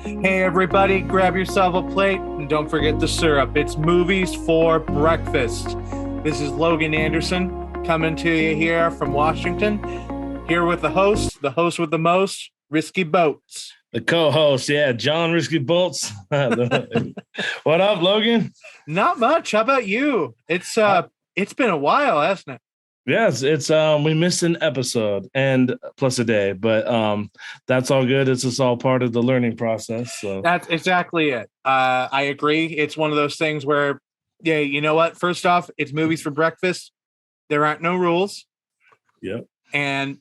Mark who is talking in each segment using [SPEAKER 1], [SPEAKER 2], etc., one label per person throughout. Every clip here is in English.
[SPEAKER 1] Hey everybody, grab yourself a plate and don't forget the syrup. It's movies for breakfast. This is Logan Anderson coming to you here from Washington. Here with the host with the most, Risky Boats.
[SPEAKER 2] The co-host, John Risky Bolts. What up, Logan?
[SPEAKER 1] Not much. How about you? It's been a while, hasn't it?
[SPEAKER 2] Yes, it's we missed an episode and plus a day, but that's all good. It's just all part of the learning process. So
[SPEAKER 1] that's exactly it. I agree. It's one of those things where, yeah, you know what? First off, it's movies for breakfast. There aren't no rules.
[SPEAKER 2] Yep. And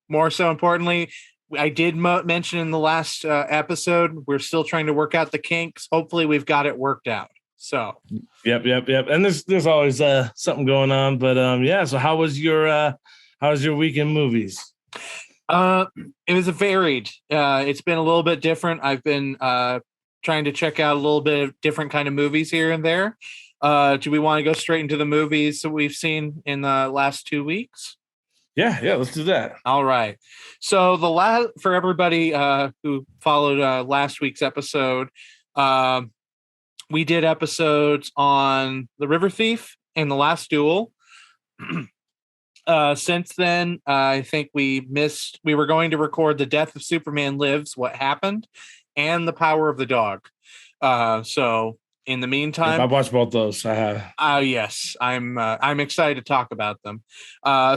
[SPEAKER 1] more so importantly, I did mention in the last episode, we're still trying to work out the kinks. Hopefully we've got it worked out. So
[SPEAKER 2] yep. And there's always something going on. But so how was your week in movies?
[SPEAKER 1] It was varied. It's been a little bit different. I've been trying to check out a little bit of different kind of movies here and there. Do we want to go straight into the movies that we've seen in the last 2 weeks?
[SPEAKER 2] Yeah, let's do that.
[SPEAKER 1] All right. So for everybody who followed last week's episode, we did episodes on The River Thief and The Last Duel. Since then, I think we were going to record The Death of Superman Lives, What Happened, and The Power of the Dog. So in the meantime,
[SPEAKER 2] I've watched both those. I have.
[SPEAKER 1] Yes, I'm excited to talk about them. I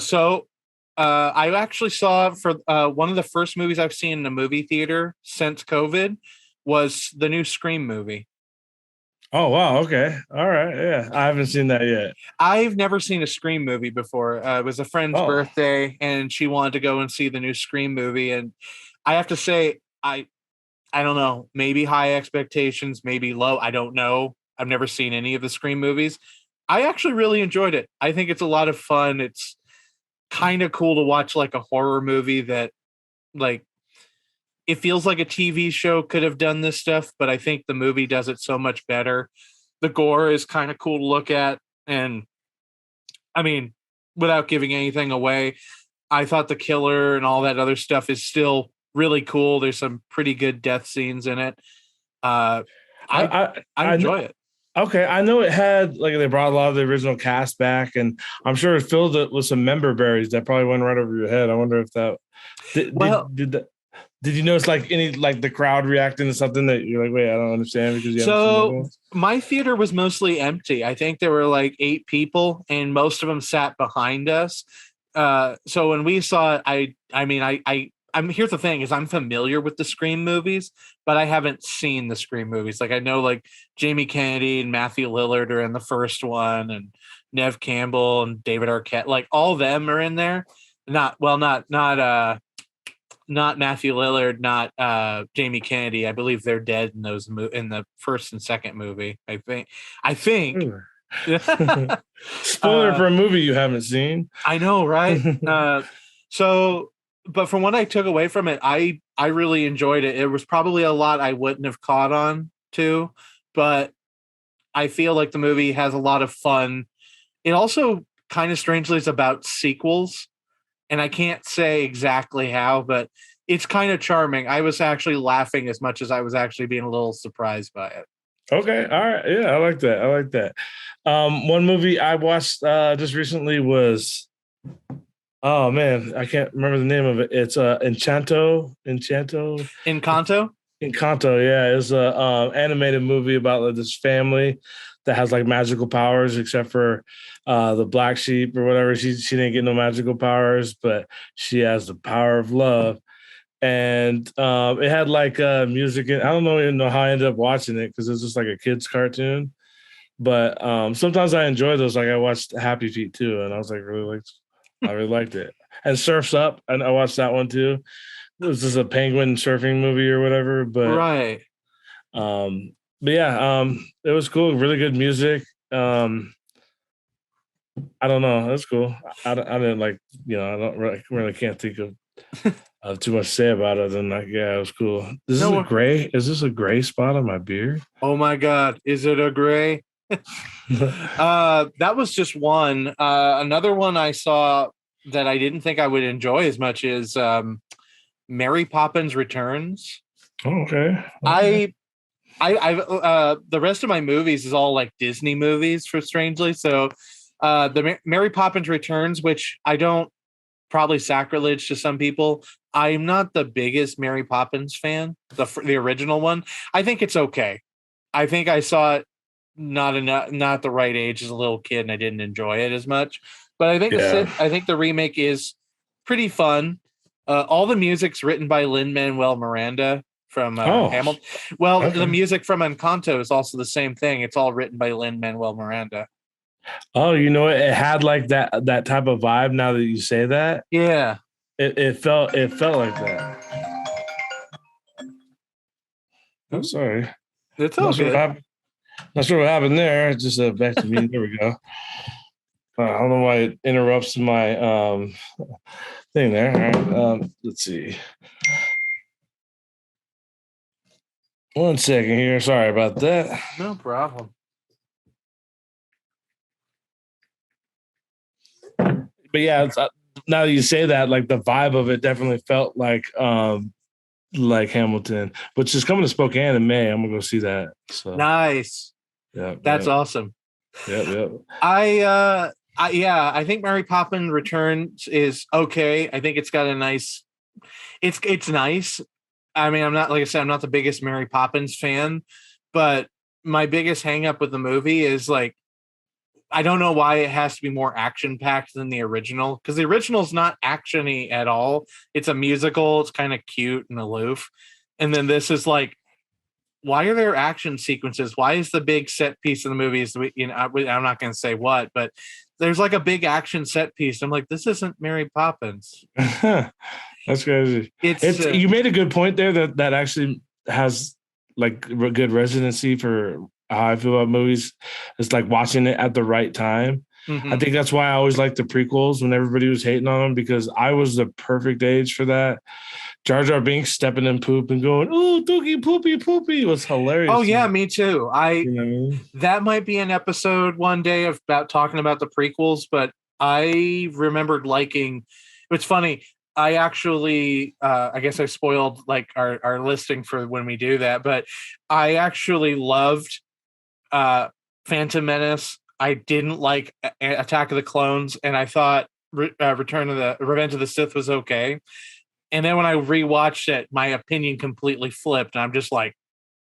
[SPEAKER 1] actually saw for one of the first movies I've seen in a movie theater since COVID was the new Scream movie.
[SPEAKER 2] Oh, wow. Okay. All right. Yeah. I haven't seen that yet.
[SPEAKER 1] I've never seen a Scream movie before. It was a friend's birthday and she wanted to go and see the new Scream movie. And I have to say, I don't know, maybe high expectations, maybe low. I don't know. I've never seen any of the Scream movies. I actually really enjoyed it. I think it's a lot of fun. It's kind of cool to watch like a horror movie that like, it feels like a TV show could have done this stuff, but I think the movie does it so much better. The gore is kind of cool to look at. And I mean, without giving anything away, I thought the killer and all that other stuff is still really cool. There's some pretty good death scenes in it. I enjoy it.
[SPEAKER 2] Okay. I know it had, like, they brought a lot of the original cast back, and I'm sure it filled it with some member berries that probably went right over your head. I wonder if that did you notice like any like the crowd reacting to something that you're like, wait, I don't understand because you haven't seen
[SPEAKER 1] my theater was mostly empty. I think there were like 8 people and most of them sat behind us. So when we saw it, here's the thing is I'm familiar with the Scream movies, but I haven't seen the Scream movies. Like I know like Jamie Kennedy and Matthew Lillard are in the first one and Neve Campbell and David Arquette, like all of them are in there. Not Matthew Lillard, not Jamie Kennedy. I believe they're dead in those in the first and second movie. I think.
[SPEAKER 2] Spoiler for a movie you haven't seen.
[SPEAKER 1] I know, right? But from what I took away from it, I really enjoyed it. It was probably a lot I wouldn't have caught on to, but I feel like the movie has a lot of fun. It also kind of strangely is about sequels. And I can't say exactly how, but it's kind of charming. I was actually laughing as much as I was actually being a little surprised by it.
[SPEAKER 2] Okay. All right. Yeah, I like that. One movie I watched just recently was, oh man, I can't remember the name of it. It's Encanto.
[SPEAKER 1] Encanto?
[SPEAKER 2] Encanto, yeah. It's a animated movie about like, this family that has like magical powers, except for the black sheep or whatever. She didn't get no magical powers, but she has the power of love. And it had like music. I don't even know how I ended up watching it because it's just like a kid's cartoon. But sometimes I enjoy those. Like I watched Happy Feet too, and I was like I really liked it. And Surf's Up, and I watched that one too. It was just a penguin surfing movie or whatever. But
[SPEAKER 1] right.
[SPEAKER 2] But yeah, it was cool. Really good music. I don't know. That's cool. I didn't like, I don't really can't think of too much to say about it than like, yeah, it was cool. Is this a gray spot on my beard?
[SPEAKER 1] Oh my God. Is it a gray? That was just one. Another one I saw that I didn't think I would enjoy as much is Mary Poppins Returns.
[SPEAKER 2] Okay.
[SPEAKER 1] I the rest of my movies is all like Disney movies for strangely. So the Mary Poppins Returns, which I don't, probably sacrilege to some people. I'm not the biggest Mary Poppins fan, the original one. I think it's okay. I think I saw it not at the right age as a little kid, and I didn't enjoy it as much. But I think the remake is pretty fun. All the music's written by Lin-Manuel Miranda from Hamilton. Well, okay. The music from Encanto is also the same thing. It's all written by Lin-Manuel Miranda.
[SPEAKER 2] Oh, it had like that type of vibe. Now that you say that,
[SPEAKER 1] yeah,
[SPEAKER 2] it felt like that. I'm sorry,
[SPEAKER 1] it's all good.
[SPEAKER 2] Not sure what happened there. It's just back to me. There we go. I don't know why it interrupts my thing there. All right, let's see. One second here. Sorry about that.
[SPEAKER 1] No problem.
[SPEAKER 2] But yeah, now that you say that, like the vibe of it definitely felt like Hamilton, which is coming to Spokane in May. I'm gonna go see that. So
[SPEAKER 1] nice.
[SPEAKER 2] Yeah,
[SPEAKER 1] that's awesome.
[SPEAKER 2] Yep.
[SPEAKER 1] I think Mary Poppins Returns is okay. I think it's got a nice. It's nice. I mean, I'm not, like I said, I'm not the biggest Mary Poppins fan, but my biggest hang up with the movie is like, I don't know why it has to be more action packed than the original, because the original is not actiony at all. It's a musical. It's kind of cute and aloof. And then this is like, why are there action sequences? Why is the big set piece of the movies? I'm not going to say what, but there's like a big action set piece. I'm like, this isn't Mary Poppins.
[SPEAKER 2] That's crazy. It's you made a good point there that actually has like good residency for how I feel about movies. It's like watching it at the right time. Mm-hmm. I think that's why I always liked the prequels when everybody was hating on them, because I was the perfect age for that. Jar Jar Binks stepping in poop and going, "Oh, dookie, poopy, poopy," was hilarious.
[SPEAKER 1] Oh yeah, me too. That might be an episode one day about talking about the prequels, but I remembered liking. It's funny. I actually, I guess I spoiled like our listing for when we do that, but I actually loved Phantom Menace. I didn't like Attack of the Clones, and I thought Revenge of the Sith was okay. And then when I rewatched it, my opinion completely flipped. And I'm just like,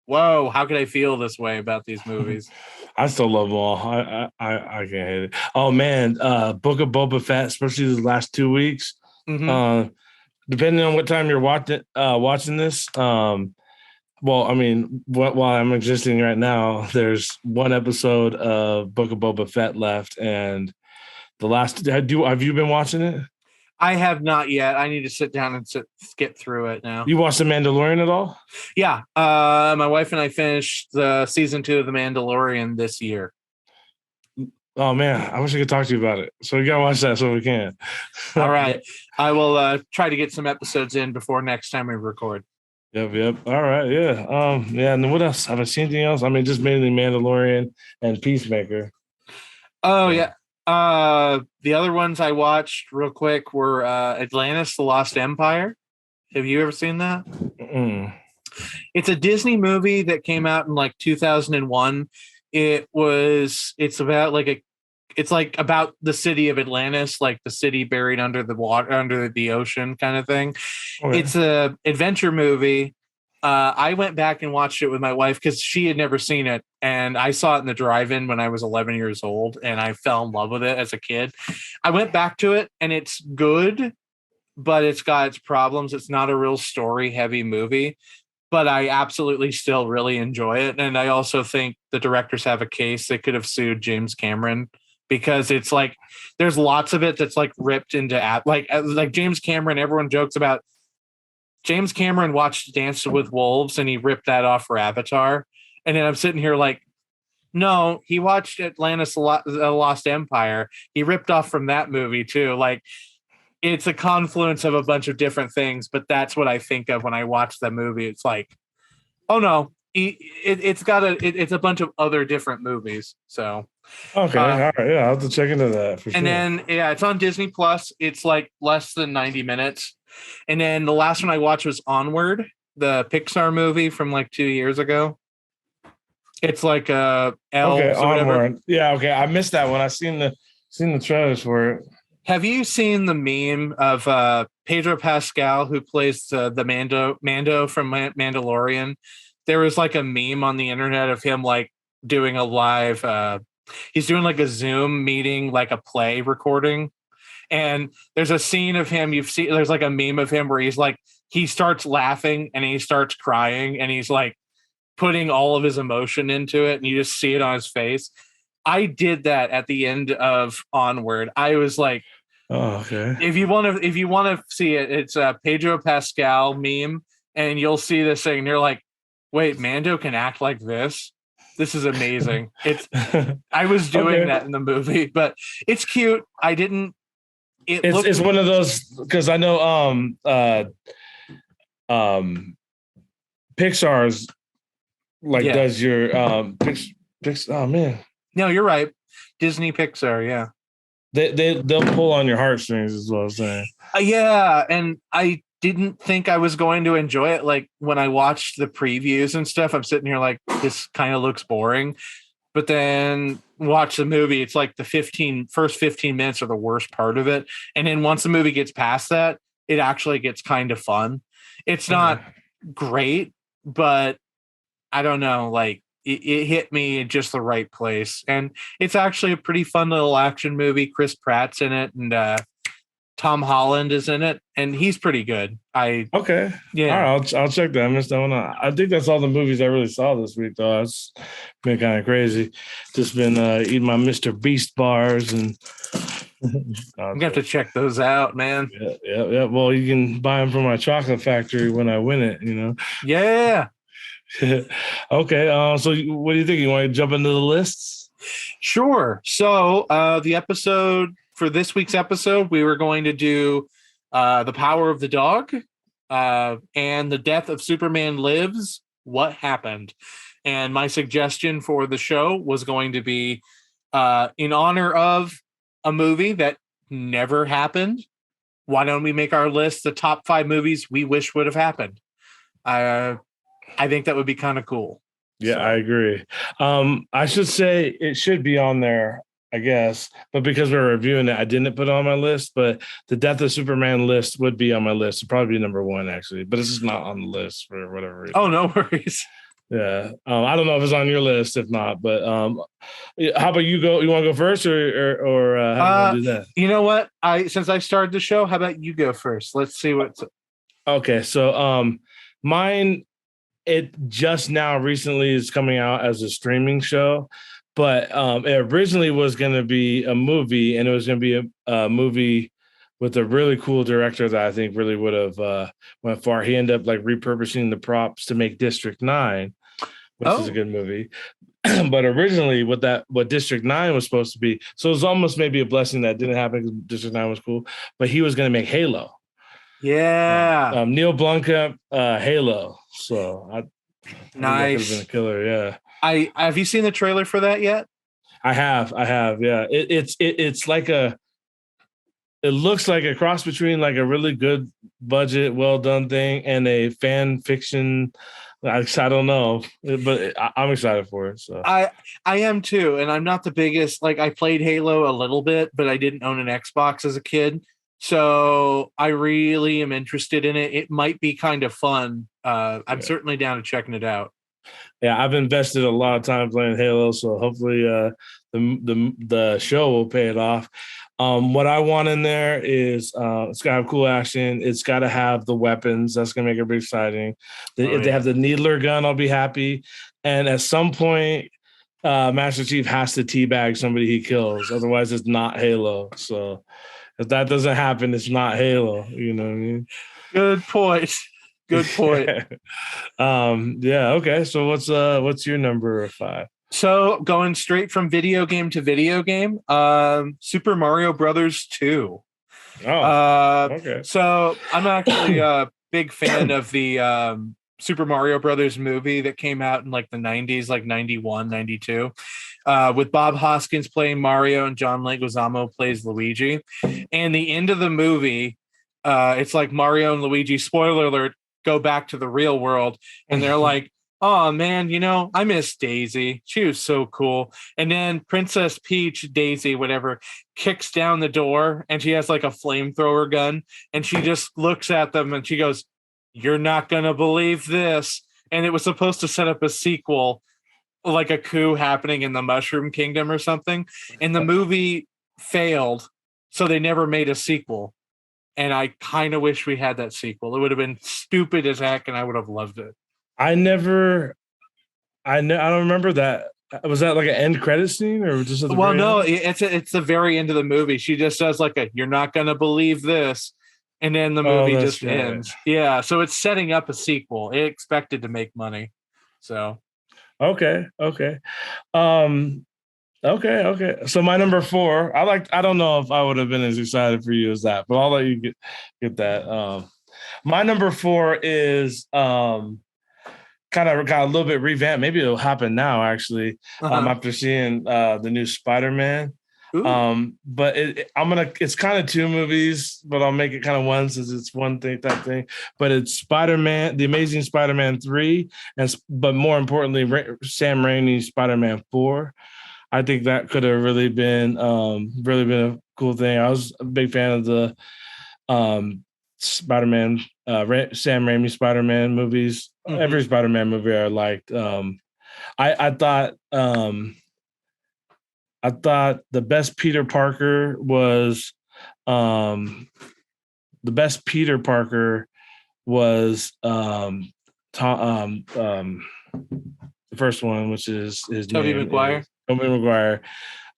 [SPEAKER 1] whoa, how could I feel this way about these movies?
[SPEAKER 2] I still love them all. I can't hate it. Oh man, Book of Boba Fett, especially the last 2 weeks. Mm-hmm. Depending on what time you're watching this, well, I mean, while I'm existing right now, there's one episode of Book of Boba Fett left, and the last. Have you been watching it?
[SPEAKER 1] I have not yet. I need to sit down and skip through it now.
[SPEAKER 2] You watched The Mandalorian at all?
[SPEAKER 1] Yeah. My wife and I finished the season 2 of The Mandalorian this year.
[SPEAKER 2] Oh man, I wish I could talk to you about it. So we gotta watch that so we can.
[SPEAKER 1] All right. I will try to get some episodes in before next time we record.
[SPEAKER 2] Yep. All right. Yeah. Yeah. And what else? Have I seen anything else? I mean, just mainly Mandalorian and Peacemaker.
[SPEAKER 1] Oh yeah. The other ones I watched real quick were Atlantis: The Lost Empire. Have you ever seen that? Mm-mm. It's a Disney movie that came out in like 2001. It's about the city of Atlantis, like the city buried under the water, under the ocean kind of thing. Okay. It's a adventure movie. I went back and watched it with my wife because she had never seen it. And I saw it in the drive-in when I was 11 years old, and I fell in love with it as a kid. I went back to it, and it's good, but it's got its problems. It's not a real story-heavy movie, but I absolutely still really enjoy it. And I also think the directors have a case. They could have sued James Cameron, because it's like there's lots of it that's like ripped into like James Cameron. Everyone jokes about James Cameron watched Dance with Wolves and he ripped that off for Avatar. And then I'm sitting here like, no, he watched Atlantis: The Lost Empire. He ripped off from that movie too. Like, it's a confluence of a bunch of different things, but that's what I think of when I watch the movie. It's like, oh no, it's a bunch of other different movies. So
[SPEAKER 2] okay, all right, yeah, I'll have to check into that for sure.
[SPEAKER 1] And then it's on Disney Plus. It's like less than 90 minutes. And then the last one I watched was Onward, the Pixar movie from like 2 years ago. It's like Elves
[SPEAKER 2] Okay,
[SPEAKER 1] or whatever.
[SPEAKER 2] Onward. Yeah, okay. I missed that one. I seen the trailers for it.
[SPEAKER 1] Have you seen the meme of Pedro Pascal who plays the Mando from Mandalorian? There was like a meme on the internet of him like doing a live. He's doing like a Zoom meeting, like a play recording, and there's a scene of him. There's like a meme of him where he's like he starts laughing and he starts crying and he's like putting all of his emotion into it, and you just see it on his face. I did that at the end of Onward. I was like,
[SPEAKER 2] oh, okay.
[SPEAKER 1] If you want to see it, it's a Pedro Pascal meme, and you'll see this thing, and you're like, wait, Mando can act like this? This is amazing. I was doing that in the movie, but it's cute. I didn't.
[SPEAKER 2] It's one of those, because I know Pixar's does your oh man.
[SPEAKER 1] No, you're right. Disney Pixar, yeah.
[SPEAKER 2] They'll pull on your heartstrings, is what I'm saying.
[SPEAKER 1] Yeah, and I didn't think I was going to enjoy it. Like when I watched the previews and stuff, I'm sitting here like, this kind of looks boring. But then watch the movie, it's like the first 15 minutes are the worst part of it. And then once the movie gets past that, it actually gets kind of fun. It's not great, but I don't know, like it hit me in just the right place. And it's actually a pretty fun little action movie. Chris Pratt's in it, and Tom Holland is in it, and he's pretty good.
[SPEAKER 2] Yeah. All right, I'll check that. I missed that one. I think that's all the movies I really saw this week, though. It's been kind of crazy. Just been eating my Mr. Beast bars, and
[SPEAKER 1] I'm gonna have to check those out, man.
[SPEAKER 2] Yeah. Well, you can buy them from my chocolate factory when I win it.
[SPEAKER 1] Yeah.
[SPEAKER 2] Okay. So what do you think? You want to jump into the lists?
[SPEAKER 1] Sure. So the episode for this week's episode, we were going to do The Power of the Dog and The Death of Superman Lives. What happened? And my suggestion for the show was going to be in honor of a movie that never happened. Why don't we make our list the top 5 movies we wish would have happened? I think that would be kind of cool.
[SPEAKER 2] Yeah, so. I agree. I should say it should be on there, I guess, but because we're reviewing it, I didn't put it on my list, but the Death of Superman list would be on my list. It'd probably be number 1, actually, but it's just not on the list for whatever reason.
[SPEAKER 1] Oh, no worries.
[SPEAKER 2] Yeah. I don't know if it's on your list, if not, but how about you go? You want to go first or how do you do that?
[SPEAKER 1] You know what? Since I started the show, how about you go first? Let's see what's
[SPEAKER 2] okay. So mine, it just now recently is coming out as a streaming show, but it originally was going to be a movie, and it was going to be a movie with a really cool director that I think really would have went far. He ended up like repurposing the props to make District 9, which is a good movie. But originally what District 9 was supposed to be, so it was almost maybe a blessing that didn't happen because District 9 was cool, but he was going to make Halo.
[SPEAKER 1] Yeah.
[SPEAKER 2] Neil Blomkamp, Halo. So
[SPEAKER 1] nice.
[SPEAKER 2] Could have been a killer. Yeah.
[SPEAKER 1] Have you seen the trailer for that yet?
[SPEAKER 2] I have. Yeah. It's like it looks like a cross between like a really good budget, well done thing and a fan fiction. I don't know, but I'm excited for it. So
[SPEAKER 1] I am too, and I'm not the biggest. Like I played Halo a little bit, but I didn't own an Xbox as a kid. So I really am interested in it. It might be kind of fun. I'm certainly down to checking it out.
[SPEAKER 2] Yeah, I've invested a lot of time playing Halo, so hopefully the show will pay it off. What I want in there is it's got to have cool action. It's got to have the weapons. That's going to make it pretty exciting. If they have the needler gun, I'll be happy. And at some point, Master Chief has to teabag somebody he kills. Otherwise, it's not Halo. So if that doesn't happen, it's not Halo. You know what I mean?
[SPEAKER 1] Good point.
[SPEAKER 2] Yeah. Okay. So what's your number 5?
[SPEAKER 1] So going straight from video game to video game, Super Mario Brothers 2.
[SPEAKER 2] Okay.
[SPEAKER 1] So I'm actually a big fan of the Super Mario Brothers movie that came out in like the 90s, like 91, 92, with Bob Hoskins playing Mario and John Leguizamo plays Luigi. And the end of the movie, it's like Mario and Luigi, spoiler alert, go back to the real world, and they're like, oh man, I miss Daisy. She was so cool. And then Princess Peach, Daisy, whatever, kicks down the door, and she has like a flamethrower gun, and she just looks at them and she goes, "You're not gonna believe this." And it was supposed to set up a sequel, like a coup happening in the Mushroom Kingdom or something. And the movie failed, so they never made a sequel. And I kind of wish we had that sequel. It would have been stupid as heck, and I would have loved it.
[SPEAKER 2] I don't remember that. Was that like an end credit scene or just at the
[SPEAKER 1] Well,
[SPEAKER 2] very
[SPEAKER 1] no,
[SPEAKER 2] end?
[SPEAKER 1] it's the very end of the movie. She just does like "you're not gonna believe this," and then the
[SPEAKER 2] Oh,
[SPEAKER 1] movie
[SPEAKER 2] that's
[SPEAKER 1] just
[SPEAKER 2] right.
[SPEAKER 1] ends. Yeah, so it's setting up a sequel. It expected to make money. So
[SPEAKER 2] Okay. Okay. So my number 4, I don't know if I would have been as excited for you as that, but I'll let you get that. My number 4 is kind of got a little bit revamped. Maybe it'll happen now, actually, after seeing the new Spider-Man. But it's kind of 2 movies, but I'll make it kind of one since it's one thing, that thing. But it's Spider-Man, The Amazing Spider-Man 3, but more importantly, Sam Raimi's Spider-Man 4. I think that could have really been a cool thing. I was a big fan of the Spider-Man, Sam Raimi Spider-Man movies. Mm-hmm. Every Spider-Man movie I liked. I thought the best Peter Parker was the first one, which is his
[SPEAKER 1] Tobey Maguire.
[SPEAKER 2] Tobey Maguire.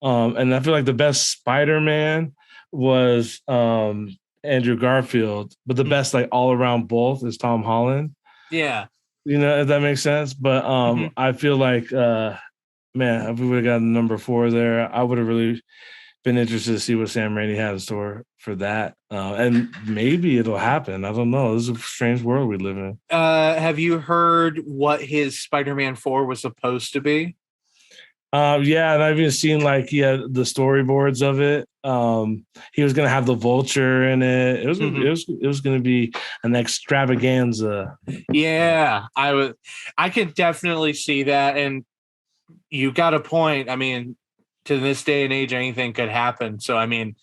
[SPEAKER 2] And I feel like the best Spider-Man was Andrew Garfield, but the best like all around both is Tom Holland.
[SPEAKER 1] Yeah.
[SPEAKER 2] If that makes sense. But I feel like man, if we would have gotten number 4 there, I would have really been interested to see what Sam Raimi had in store for that. And maybe it'll happen. I don't know. This is a strange world we live in.
[SPEAKER 1] Have you heard what his Spider-Man 4 was supposed to be?
[SPEAKER 2] Yeah, and I've even seen like he had the storyboards of it. He was gonna have the Vulture in it. It was gonna be an extravaganza.
[SPEAKER 1] Yeah, I could definitely see that, and you got a point. I mean, to this day and age, anything could happen. So I mean,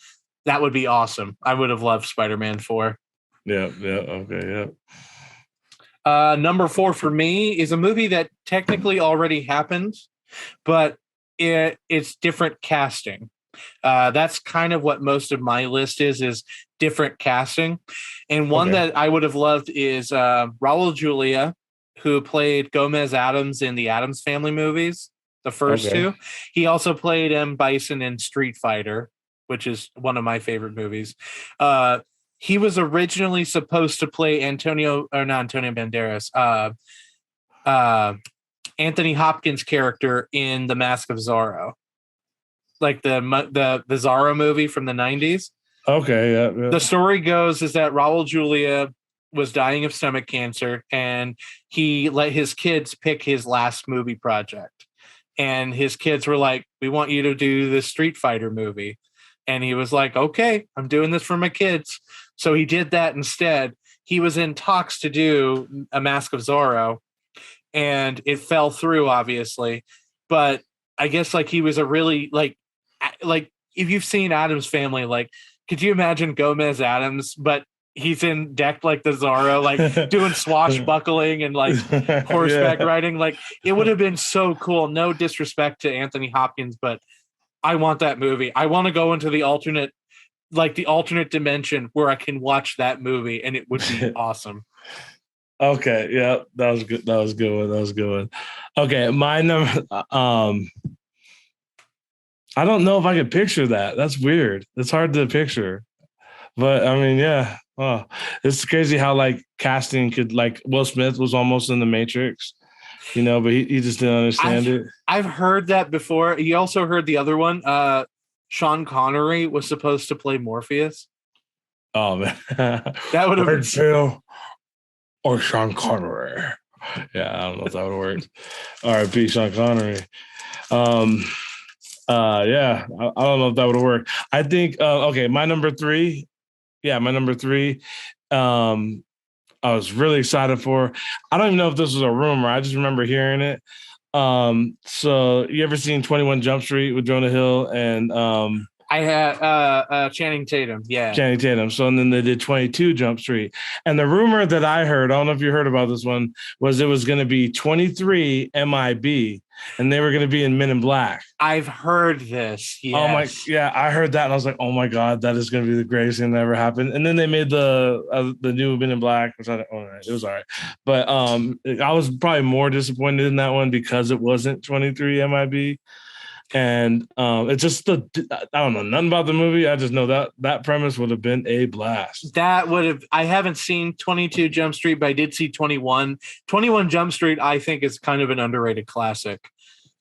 [SPEAKER 1] that would be awesome. I would have loved Spider-Man 4.
[SPEAKER 2] Yeah, okay, yeah.
[SPEAKER 1] Number 4 for me is a movie that technically already happened, but it's different casting. That's kind of what most of my list is different casting. And one that I would have loved is Raul Julia, who played Gomez Addams in the Addams Family movies, the first 2. He also played M. Bison in Street Fighter, which is one of my favorite movies. He was originally supposed to play Antonio Banderas, Anthony Hopkins' character in The Mask of Zorro, like the Zorro movie from the 90s.
[SPEAKER 2] Okay, yeah.
[SPEAKER 1] The story goes is that Raul Julia was dying of stomach cancer, and he let his kids pick his last movie project. And his kids were like, "We want you to do the Street Fighter movie." And he was like, "Okay, I'm doing this for my kids." So he did that instead. He was in talks to do A Mask of Zorro, and it fell through, obviously. But I guess like he was a really like if you've seen Addams Family, like could you imagine Gomez Addams, but he's in decked like the Zorro, like doing swashbuckling and like horseback riding. Like it would have been so cool. No disrespect to Anthony Hopkins, but I want that movie. I want to go into the alternate dimension where I can watch that movie, and it would be awesome.
[SPEAKER 2] Okay, yeah, that was good. That was good one. Okay, my number. I don't know if I could picture that. That's weird. It's hard to picture, but I mean, yeah. Oh, it's crazy how like casting could like Will Smith was almost in The Matrix, but he just didn't understand it.
[SPEAKER 1] I've heard that before. He also heard the other one. Sean Connery was supposed to play Morpheus.
[SPEAKER 2] Oh man,
[SPEAKER 1] that would have been
[SPEAKER 2] Phil or Sean Connery. Yeah, I don't know if that would have worked. R.I.P. Sean Connery. Yeah, I don't know if that would have worked. I think my number 3. Yeah, my number 3. I was really excited for. I don't even know if this was a rumor. I just remember hearing it. So you ever seen 21 Jump Street with Jonah Hill and
[SPEAKER 1] I had Channing Tatum. Yeah.
[SPEAKER 2] Channing Tatum. So and then they did 22 Jump Street. And the rumor that I heard, I don't know if you heard about this one, was it was going to be 23 MIB and they were going to be in Men in Black.
[SPEAKER 1] I've heard this. Yes.
[SPEAKER 2] Oh my, yeah, I heard that and I was like, oh my God, that is going to be the greatest thing that ever happened. And then they made the new Men in Black, which it was all right. But I was probably more disappointed in that one because it wasn't 23 MIB. And it's just I don't know nothing about the movie. I just know that premise would have been a blast.
[SPEAKER 1] That would have. I haven't seen 22 Jump Street, but I did see 21. 21 Jump Street, I think, is kind of an underrated classic.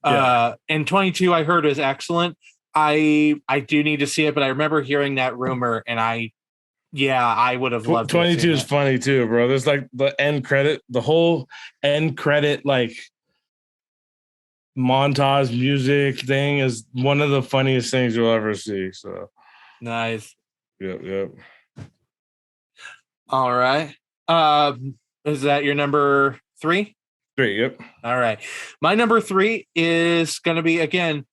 [SPEAKER 1] Yeah. And 22, I heard is excellent. I do need to see it, but I remember hearing that rumor, and I would have loved.
[SPEAKER 2] 22 is funny too, bro. There's like the end credit, the whole end credit, like montage music thing is one of the funniest things you'll ever see. So
[SPEAKER 1] nice.
[SPEAKER 2] Yep.
[SPEAKER 1] All right. Is that your number 3?
[SPEAKER 2] 3, yep.
[SPEAKER 1] All right. My number 3 is going to be, again,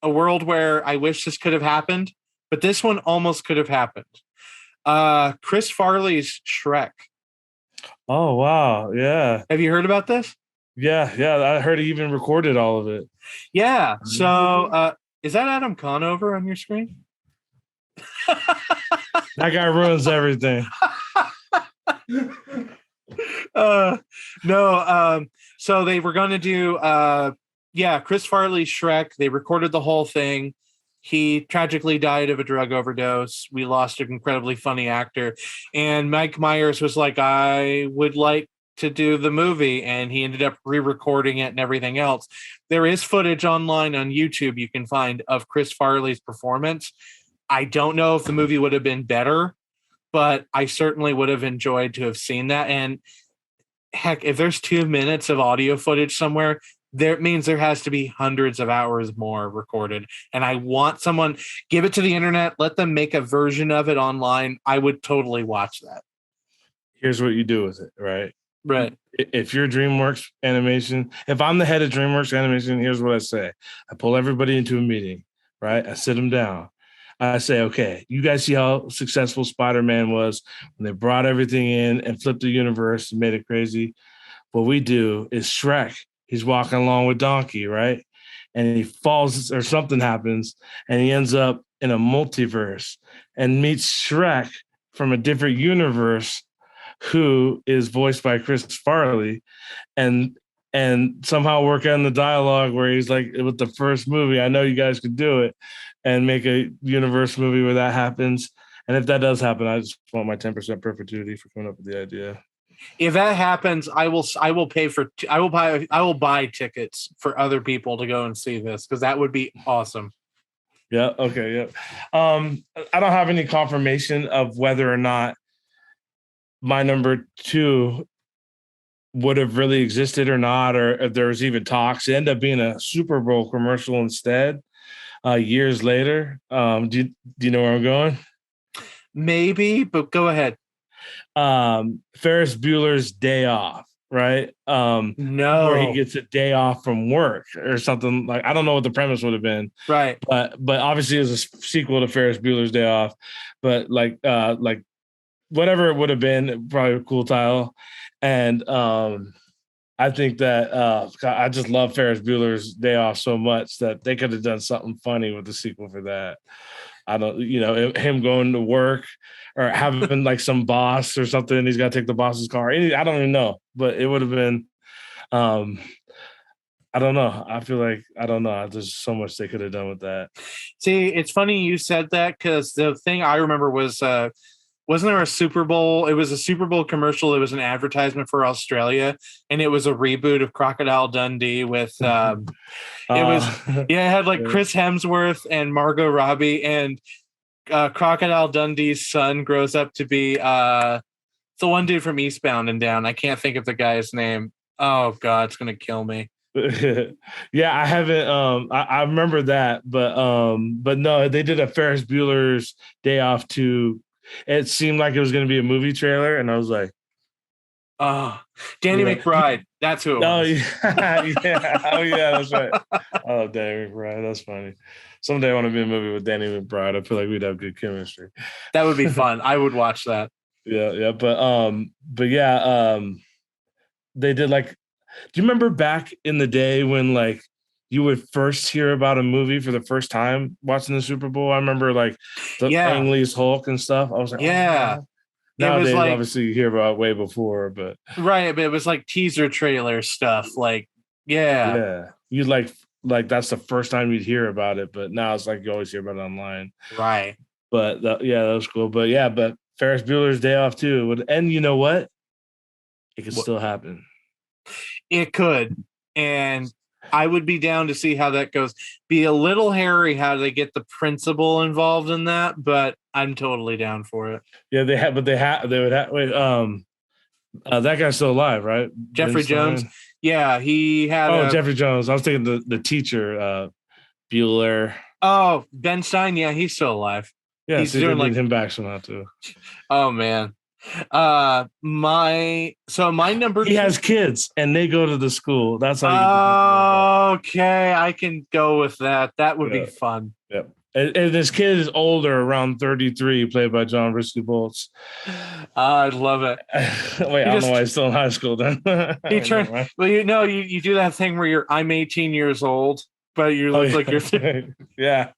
[SPEAKER 1] a world where I wish this could have happened, but this one almost could have happened. Chris Farley's Shrek.
[SPEAKER 2] Oh, wow. Yeah.
[SPEAKER 1] Have you heard about this?
[SPEAKER 2] Yeah. I heard he even recorded all of it.
[SPEAKER 1] Yeah. So is that Adam Conover on your screen?
[SPEAKER 2] That guy ruins everything.
[SPEAKER 1] No. So they were going to do, Chris Farley's Shrek. They recorded the whole thing. He tragically died of a drug overdose. We lost an incredibly funny actor. And Mike Myers was like, I would like to do the movie, and he ended up re-recording it and everything else. There is footage online on YouTube you can find of Chris Farley's performance. I don't know if the movie would have been better, but I certainly would have enjoyed to have seen that. And heck, if there's 2 minutes of audio footage somewhere, that means there has to be hundreds of hours more recorded. And I want someone, give it to the internet, let them make a version of it online. I would totally watch that.
[SPEAKER 2] Here's what you do with it, right?
[SPEAKER 1] Right.
[SPEAKER 2] If you're DreamWorks Animation, if I'm the head of DreamWorks Animation, here's what I say. I pull everybody into a meeting, right? I sit them down. I say, okay, you guys see how successful Spider-Man was when they brought everything in and flipped the universe and made it crazy. What we do is Shrek. He's walking along with Donkey, right? And he falls or something happens and he ends up in a multiverse and meets Shrek from a different universe who is voiced by Chris Farley and somehow work on the dialogue where he's like, with the first movie, I know you guys could do it, and make a universe movie where that happens. And if that does happen, I just want my 10% perpetuity for coming up with the idea.
[SPEAKER 1] If that happens, I will buy tickets for other people to go and see this, because that would be awesome.
[SPEAKER 2] Yeah. Okay. Yeah. I don't have any confirmation of whether or not my number 2 would have really existed or not, or if there was even talks. It ended up being a Super Bowl commercial instead, years later. Do you know where I'm going?
[SPEAKER 1] Maybe, but go ahead.
[SPEAKER 2] Ferris Bueller's Day Off, right?
[SPEAKER 1] No,
[SPEAKER 2] where he gets a day off from work or something. Like, I don't know what the premise would have been,
[SPEAKER 1] right?
[SPEAKER 2] But obviously it was a sequel to Ferris Bueller's Day Off. But like whatever it would have been, probably a cool title. And I think that I just love Ferris Bueller's Day Off so much that they could have done something funny with the sequel for that. I don't, him going to work or having like some boss or something, and he's got to take the boss's car. I don't even know, but it would have been, I don't know. I feel like, I don't know. There's so much they could have done with that.
[SPEAKER 1] See, it's funny you said that, because the thing I remember was, wasn't there a Super Bowl? It was a Super Bowl commercial. It was an advertisement for Australia, and it was a reboot of Crocodile Dundee with, it had like Chris Hemsworth and Margot Robbie, and Crocodile Dundee's son grows up to be the one dude from Eastbound and Down. I can't think of the guy's name. Oh God, it's gonna kill me.
[SPEAKER 2] Yeah, I haven't. I remember that, but no, they did a Ferris Bueller's Day Off 2. It seemed like it was going to be a movie trailer, and I was like,
[SPEAKER 1] Danny McBride. That's who it
[SPEAKER 2] Oh,
[SPEAKER 1] was.
[SPEAKER 2] yeah. Oh, yeah, that's right. Oh, Danny McBride. That's funny. Someday I want to be in a movie with Danny McBride. I feel like we'd have good chemistry.
[SPEAKER 1] That would be fun. I would watch that.
[SPEAKER 2] Yeah. But yeah, they did like, do you remember back in the day when like you would first hear about a movie for the first time watching the Super Bowl? I remember like the Ang Lee's Hulk and stuff. I was like,
[SPEAKER 1] yeah.
[SPEAKER 2] Oh, nowadays, like, obviously, you hear about it way before, but
[SPEAKER 1] right, but it was like teaser trailer stuff. Like,
[SPEAKER 2] yeah, you'd like that's the first time you'd hear about it, but now it's like you always hear about it online,
[SPEAKER 1] right?
[SPEAKER 2] But that was cool. But Ferris Bueller's Day Off too, and you know what? It could still happen.
[SPEAKER 1] It could, and I would be down to see how that goes. Be a little hairy how they get the principal involved in that, but I'm totally down for it.
[SPEAKER 2] Yeah, they would have. Wait, that guy's still alive, right?
[SPEAKER 1] Jeffrey Jones. Yeah, he had.
[SPEAKER 2] Jeffrey Jones. I was thinking the teacher, Bueller.
[SPEAKER 1] Oh, Ben Stein. Yeah, he's still alive.
[SPEAKER 2] Yeah, he's doing like him back somehow too.
[SPEAKER 1] Oh man. My number.
[SPEAKER 2] He has kids and they go to the school. That's how.
[SPEAKER 1] Okay, I can go with that. That would be fun.
[SPEAKER 2] Yep. And this kid is older, around 33, played by John Risky Bolts.
[SPEAKER 1] I love it.
[SPEAKER 2] Wait, I don't know why he's still in high school then.
[SPEAKER 1] He turned. Well, you do that thing where I'm 18 years old, but you look like you're.
[SPEAKER 2] Yeah.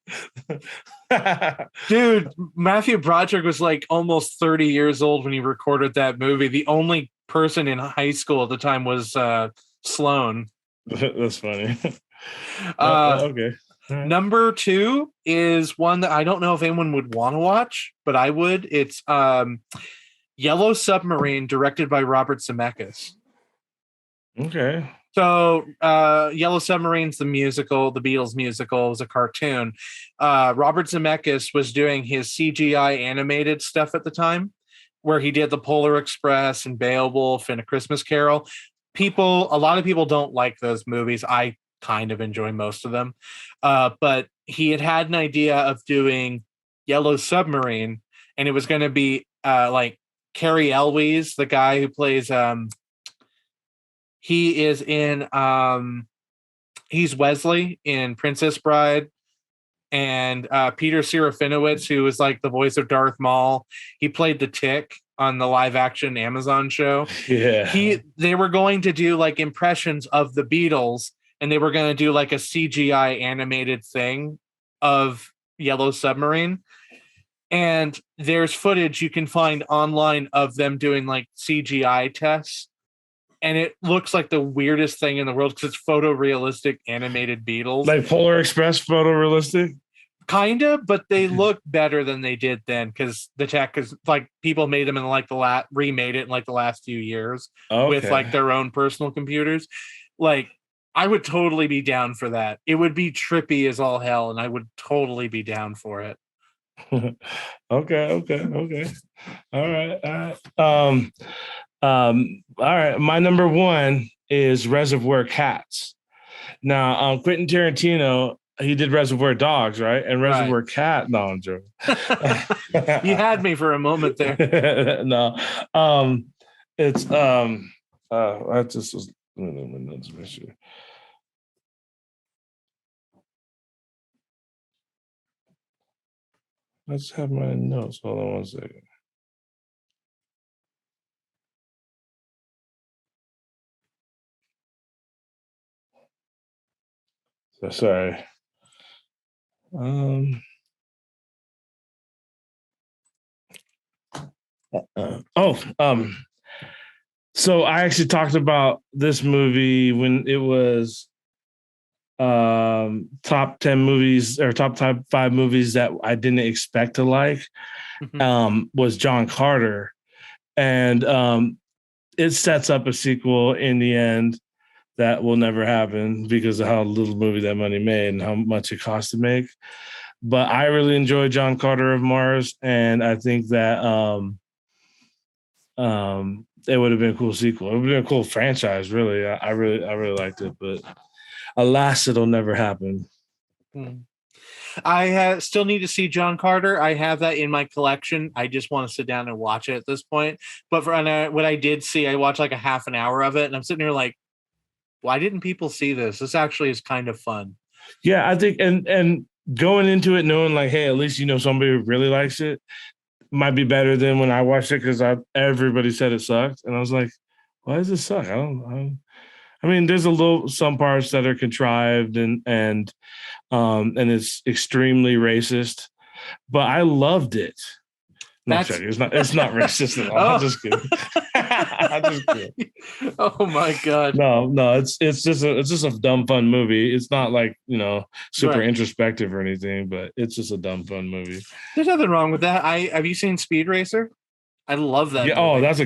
[SPEAKER 1] Dude, Matthew Broderick was like almost 30 years old when he recorded that movie. The only person in high school at the time was Sloan.
[SPEAKER 2] That's funny.
[SPEAKER 1] Okay. Right. Number 2 is one that I don't know if anyone would want to watch, but I would. It's Yellow Submarine, directed by Robert Zemeckis.
[SPEAKER 2] Okay.
[SPEAKER 1] So Yellow Submarine's the musical, the Beatles musical, was a cartoon. Robert Zemeckis was doing his CGI animated stuff at the time, where he did the Polar Express and Beowulf and A Christmas Carol. A lot of people don't like those movies. I kind of enjoy most of them. But he had an idea of doing Yellow Submarine, and it was going to be like Cary Elwes, the guy who plays he is in he's Wesley in Princess Bride, and Peter Serafinowicz, who was like the voice of Darth Maul. He played the Tick on the live action Amazon show.
[SPEAKER 2] Yeah.
[SPEAKER 1] They were going to do like impressions of the Beatles, and they were going to do like a CGI animated thing of Yellow Submarine. And there's footage you can find online of them doing like CGI tests. And it looks like the weirdest thing in the world because it's photorealistic animated Beatles.
[SPEAKER 2] Like Polar Express photorealistic?
[SPEAKER 1] Kind of, but they look better than they did then because the tech is like people made them in like remade it in like the last few years with like their own personal computers. Like, I would totally be down for that. It would be trippy as all hell, and I would totally be down for it.
[SPEAKER 2] Okay. All right. All right. My number 1 is Reservoir Cats. Now, Quentin Tarantino, he did Reservoir Dogs, right? And Reservoir Cat. No, I'm joking.
[SPEAKER 1] You had me for a moment there.
[SPEAKER 2] No. It's I just was. Let's have my notes. Hold on one second. So sorry. So I actually talked about this movie when it was top 10 movies or top 5 movies that I didn't expect to like. Was John Carter, and it sets up a sequel in the end that will never happen because of how little movie that money made and how much it cost to make. But I really enjoy John Carter of Mars, and I think that it would have been a cool sequel. It would have been a cool franchise, really. I really liked it, but alas, it'll never happen.
[SPEAKER 1] Still need to see John Carter. I have that in my collection. I just want to sit down and watch it at this point. But what I did see, I watched like a half an hour of it, and I'm sitting here like, why didn't people see this? This actually is kind of fun.
[SPEAKER 2] Yeah, I think, and going into it knowing like, hey, at least somebody who really likes it might be better than when I watched it, because everybody said it sucked, and I was like, why does it suck? I mean, there's some parts that are contrived and it's extremely racist, but I loved it. No, it's not racist at all. I'm just kidding. I'm just kidding.
[SPEAKER 1] Oh my god.
[SPEAKER 2] No, it's just a dumb fun movie. It's not like, super introspective or anything, but it's just a dumb fun movie.
[SPEAKER 1] There's nothing wrong with that. Have you seen Speed Racer? I love that.
[SPEAKER 2] Yeah, movie. That's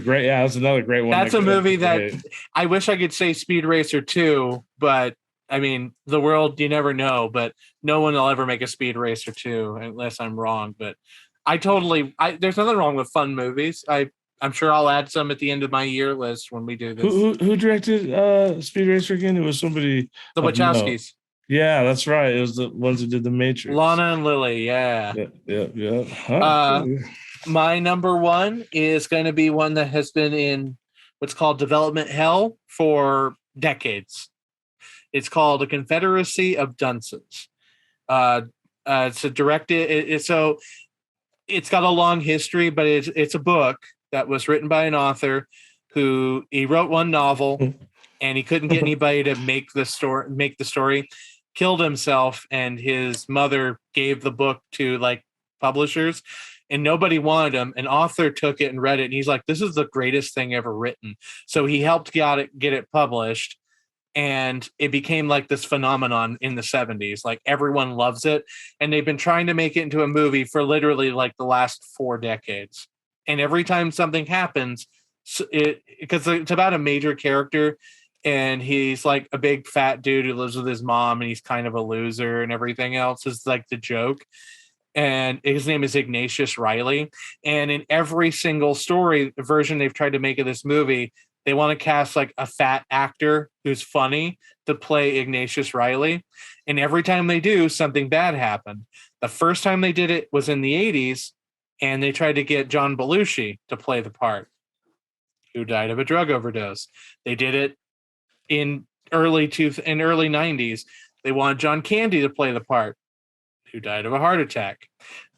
[SPEAKER 2] another great one.
[SPEAKER 1] That's a movie that I wish I could say Speed Racer 2, but I mean, the world, you never know, but no one will ever make a Speed Racer 2 unless I'm wrong. But there's nothing wrong with fun movies. I'm sure I'll add some at the end of my year list when we do this.
[SPEAKER 2] Who directed Speed Racer again? It was somebody.
[SPEAKER 1] The Wachowskis.
[SPEAKER 2] Yeah, that's right. It was the ones who did The Matrix.
[SPEAKER 1] Lana and Lily, yeah.
[SPEAKER 2] Yeah. Huh?
[SPEAKER 1] My number one is going to be one that has been in what's called development hell for decades. It's called A Confederacy of Dunces. It's got a long history, but it's a book that was written by an author who he wrote one novel and he couldn't get anybody to make the story, killed himself, and his mother gave the book to like publishers, and nobody wanted him. An author took it and read it, and he's like, this is the greatest thing ever written. So he helped get it published. And it became like this phenomenon in the 70s. Like everyone loves it. And they've been trying to make it into a movie for literally like the last 4 decades. And every time something happens, because it's about a major character, and he's like a big fat dude who lives with his mom, and he's kind of a loser, and everything else is like the joke. And his name is Ignatius Riley. And in every single story version they've tried to make of this movie, they want to cast like a fat actor who's funny to play Ignatius Riley. And every time they do, something bad happened. The first time they did it was in the 80s, and they tried to get John Belushi to play the part, who died of a drug overdose. They did it in early 90s. They wanted John Candy to play the part, who died of a heart attack.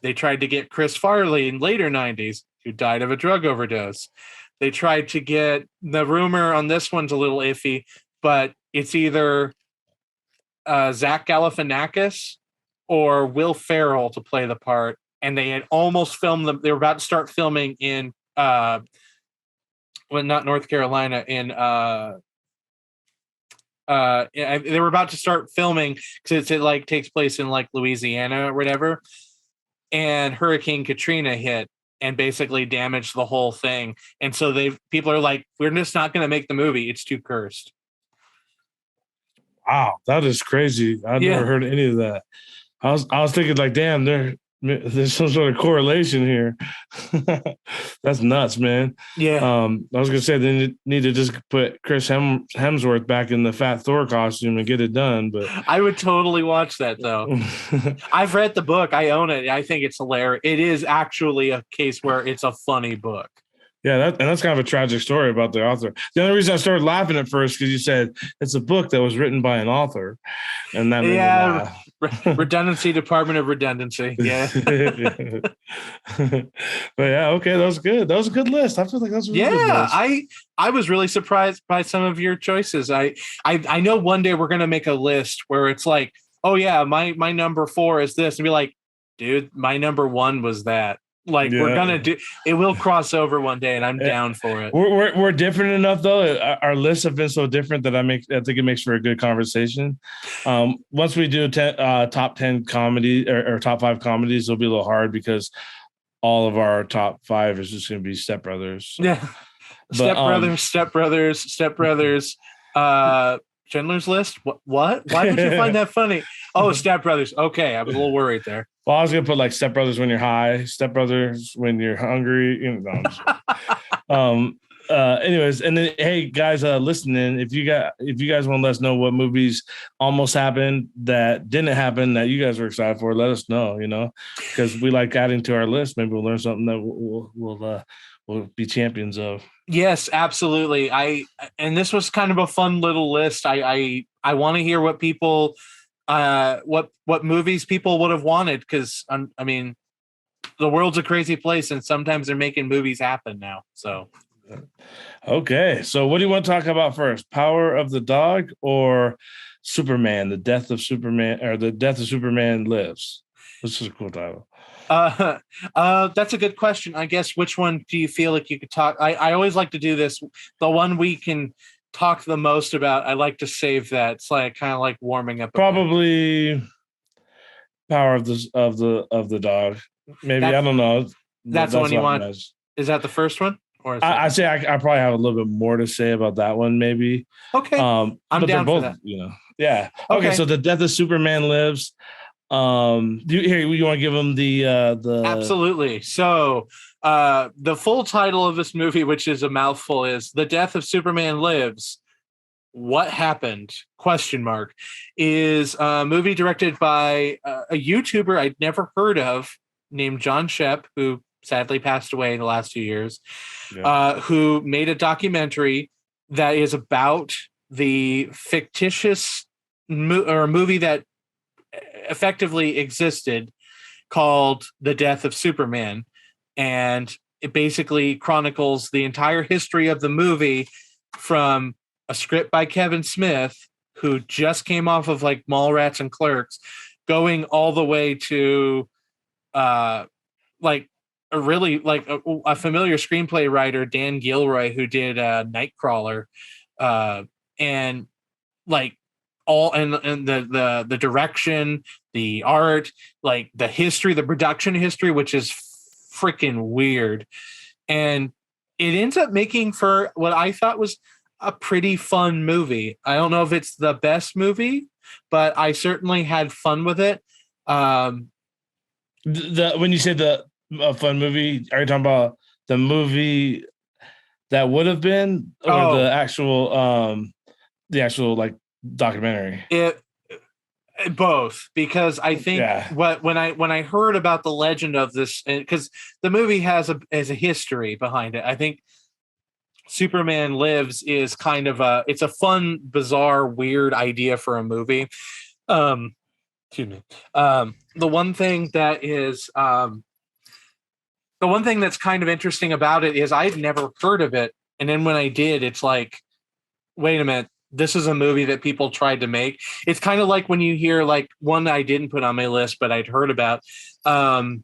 [SPEAKER 1] They tried to get Chris Farley in later 90s, who died of a drug overdose. They tried to get, the rumor on this one's a little iffy, but it's either Zach Galifianakis or Will Ferrell to play the part. And they had almost filmed them. They were about to start filming in, not North Carolina, in, they were about to start filming because it like takes place in like Louisiana or whatever. And Hurricane Katrina hit and basically damaged the whole thing. And so people are like, we're just not going to make the movie. It's too cursed.
[SPEAKER 2] Wow, that is crazy. I've never heard any of that. I was thinking like, damn, there's some sort of correlation here. That's nuts, man.
[SPEAKER 1] Yeah.
[SPEAKER 2] I was gonna say they need to just put Chris Hemsworth back in the fat Thor costume and get it done. But
[SPEAKER 1] I would totally watch that though. I've read the book. I own it. I think it's hilarious. It is actually a case where it's a funny book.
[SPEAKER 2] Yeah, that's kind of a tragic story about the author. The only reason I started laughing at first because you said it's a book that was written by an author, and that made me laugh.
[SPEAKER 1] Redundancy, Department of Redundancy. Yeah.
[SPEAKER 2] But yeah, okay, that was good. That was a good list. I feel like that's a really good list.
[SPEAKER 1] I was really surprised by some of your choices. I know one day we're gonna make a list where it's like, oh yeah, my number 4 is this, and be like, dude, my number 1 was that. Like we're gonna do it. Will cross over one day, and I'm down for it.
[SPEAKER 2] We're different enough though. Our lists have been so different that I think it makes for a good conversation. Once we do top 10 comedy or top 5 comedies, it'll be a little hard because all of our top 5 is just gonna be Step Brothers.
[SPEAKER 1] Yeah, Step Brothers. Schindler's List. What? Why would you find that funny? Oh, Step Brothers. Okay, I was a little worried there.
[SPEAKER 2] Well, I was gonna put like Step Brothers when you're high, Step Brothers when you're hungry. Anyways, and then hey guys, listening, if you guys want to let us know what movies almost happened that didn't happen that you guys were excited for, let us know. Because we like adding to our list. Maybe we'll learn something that we'll be champions of.
[SPEAKER 1] Yes, absolutely. And this was kind of a fun little list. I want to hear what people, what movies people would have wanted, because I mean, the world's a crazy place, and sometimes they're making movies happen now. So,
[SPEAKER 2] okay. So, what do you want to talk about first? Power of the Dog or Superman? The Death of Superman, or The Death of Superman Lives? This is a cool title.
[SPEAKER 1] That's a good question. I guess, which one do you feel like you could talk? I always like to do this. The one we can talk the most about, I like to save that. It's like kind of like warming up.
[SPEAKER 2] Probably Power of the Dog. Maybe, I don't know.
[SPEAKER 1] That's the one you want. Nice. Is that the first one? Or
[SPEAKER 2] I say I probably have a little bit more to say about that one, maybe.
[SPEAKER 1] Okay. I'm down
[SPEAKER 2] both,
[SPEAKER 1] for that.
[SPEAKER 2] Yeah. Okay. So The Death of Superman Lives. You want to give them the
[SPEAKER 1] Absolutely. So the full title of this movie, which is a mouthful, is The Death of Superman Lives. What happened? ? Is a movie directed by a YouTuber I'd never heard of named Jon Schnepp, who sadly passed away in the last 2 years, who made a documentary that is about the fictitious movie that effectively existed called The Death of Superman. And it basically chronicles the entire history of the movie from a script by Kevin Smith, who just came off of like Mallrats and Clerks, going all the way to like a really like a familiar screenplay writer, Dan Gilroy, who did Nightcrawler, and like all and the direction, the art, like the history, the production history, which is freaking weird. And it ends up making for what I thought was a pretty fun movie. I don't know if it's the best movie, but I certainly had fun with it.
[SPEAKER 2] When you say the fun movie, are you talking about the movie that would have been, or the actual like documentary?
[SPEAKER 1] Both, because I think when I heard about the legend of this, because the movie has a history behind it. I think Superman Lives is kind of it's a fun, bizarre, weird idea for a movie. Excuse me. The one thing that's kind of interesting about it is I'd never heard of it, and then when I did, it's like, wait a minute, this is a movie that people tried to make. It's kind of like when you hear like one I didn't put on my list, but I'd heard about. Do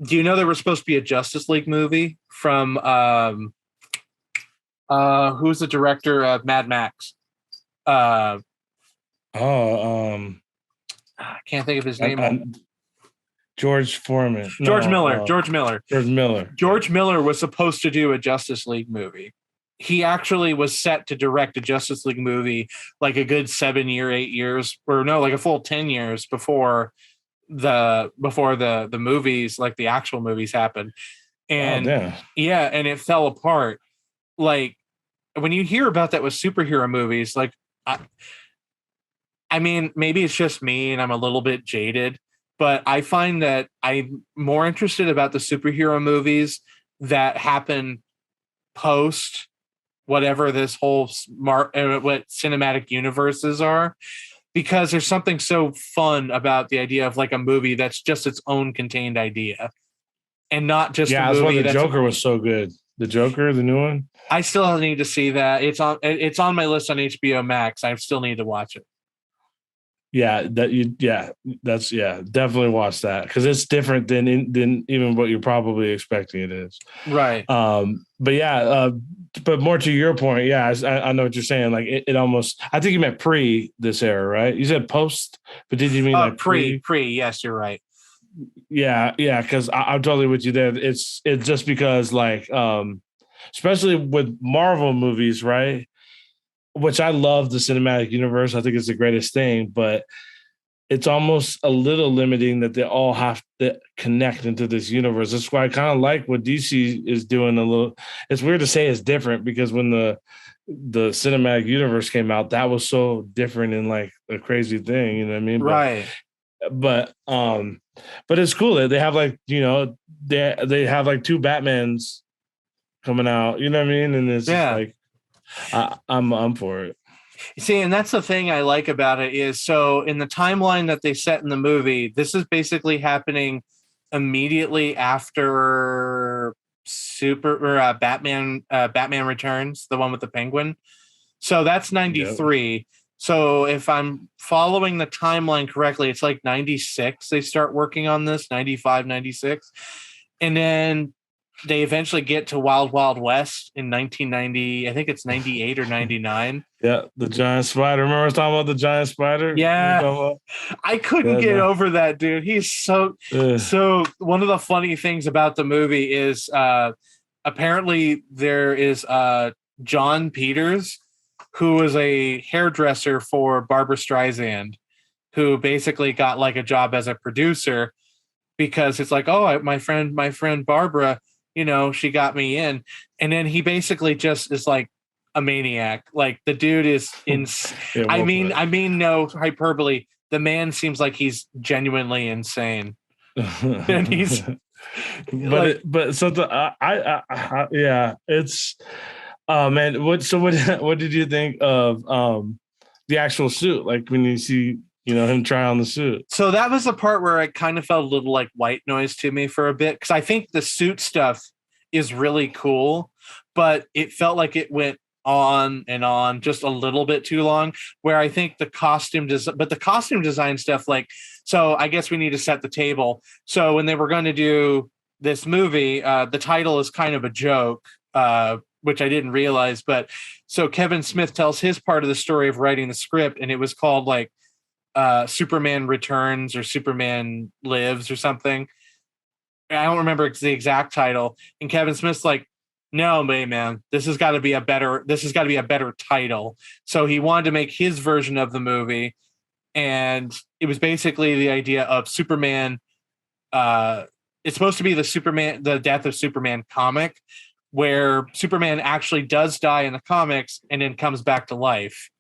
[SPEAKER 1] you know there was supposed to be a Justice League movie from who's the director of Mad Max? I can't think of his name.
[SPEAKER 2] George Foreman.
[SPEAKER 1] George Miller.
[SPEAKER 2] George Miller
[SPEAKER 1] was supposed to do a Justice League movie. He actually was set to direct a Justice League movie like a good 8 years, or no, like a full 10 years before the movies, like the actual movies happened. And and it fell apart. Like when you hear about that with superhero movies, like I mean, maybe it's just me and I'm a little bit jaded, but I find that I'm more interested about the superhero movies that happen post whatever this whole what cinematic universes are, because there's something so fun about the idea of like a movie that's just its own contained idea, and not just a movie.
[SPEAKER 2] That's why the Joker was so good. The Joker, the new one.
[SPEAKER 1] I still need to see that. It's on my list on HBO Max. I still need to watch it.
[SPEAKER 2] Definitely watch that, because it's different than even what you're probably expecting it is.
[SPEAKER 1] Right.
[SPEAKER 2] But more to your point, I know what you're saying. Like it almost, I think you meant pre this era, right? You said post, but did you mean like
[SPEAKER 1] pre? Yes, you're right.
[SPEAKER 2] Yeah, because I'm totally with you there. It's just because like, especially with Marvel movies, right? Which I love the cinematic universe. I think it's the greatest thing, but it's almost a little limiting that they all have to connect into this universe. That's why I kind of like what DC is doing a little. It's weird to say it's different because when the cinematic universe came out, that was so different and like a crazy thing, you know what I mean?
[SPEAKER 1] Right.
[SPEAKER 2] But it's cool that they have like, they have like two Batmans coming out, you know what I mean? And it's just like I'm for it.
[SPEAKER 1] See, and that's the thing I like about it is, so in the timeline that they set in the movie, this is basically happening immediately after Batman Returns, the one with the Penguin. So that's 93. Yep. So if I'm following the timeline correctly, it's like 96 they start working on this, 95, 96. And then they eventually get to Wild Wild West in 1990. I think it's 98 or 99.
[SPEAKER 2] Yeah, the giant spider. Remember I was talking about the giant spider?
[SPEAKER 1] Yeah. I couldn't get over that, dude. He's so one of the funny things about the movie is apparently there is John Peters, who was a hairdresser for Barbra Streisand, who basically got like a job as a producer because it's like, oh, my friend Barbara, she got me in. And then he basically just is like a maniac. Like the dude is I mean, no hyperbole. The man seems like he's genuinely insane. And he's
[SPEAKER 2] it's man. What did you think of the actual suit? Like when you see him try on the suit.
[SPEAKER 1] So that was the part where it kind of felt a little like white noise to me for a bit, because I think the suit stuff is really cool, but it felt like it went on and on just a little bit too long, where I think the costume design stuff, like, so I guess we need to set the table. So when they were going to do this movie, the title is kind of a joke, which I didn't realize, but so Kevin Smith tells his part of the story of writing the script, and it was called like Superman Returns or Superman Lives or something. I don't remember the exact title. And Kevin Smith's like, no, man, this has got to be a better title. So he wanted to make his version of the movie. And it was basically the idea of Superman. It's supposed to be the death of Superman comic, where Superman actually does die in the comics and then comes back to life,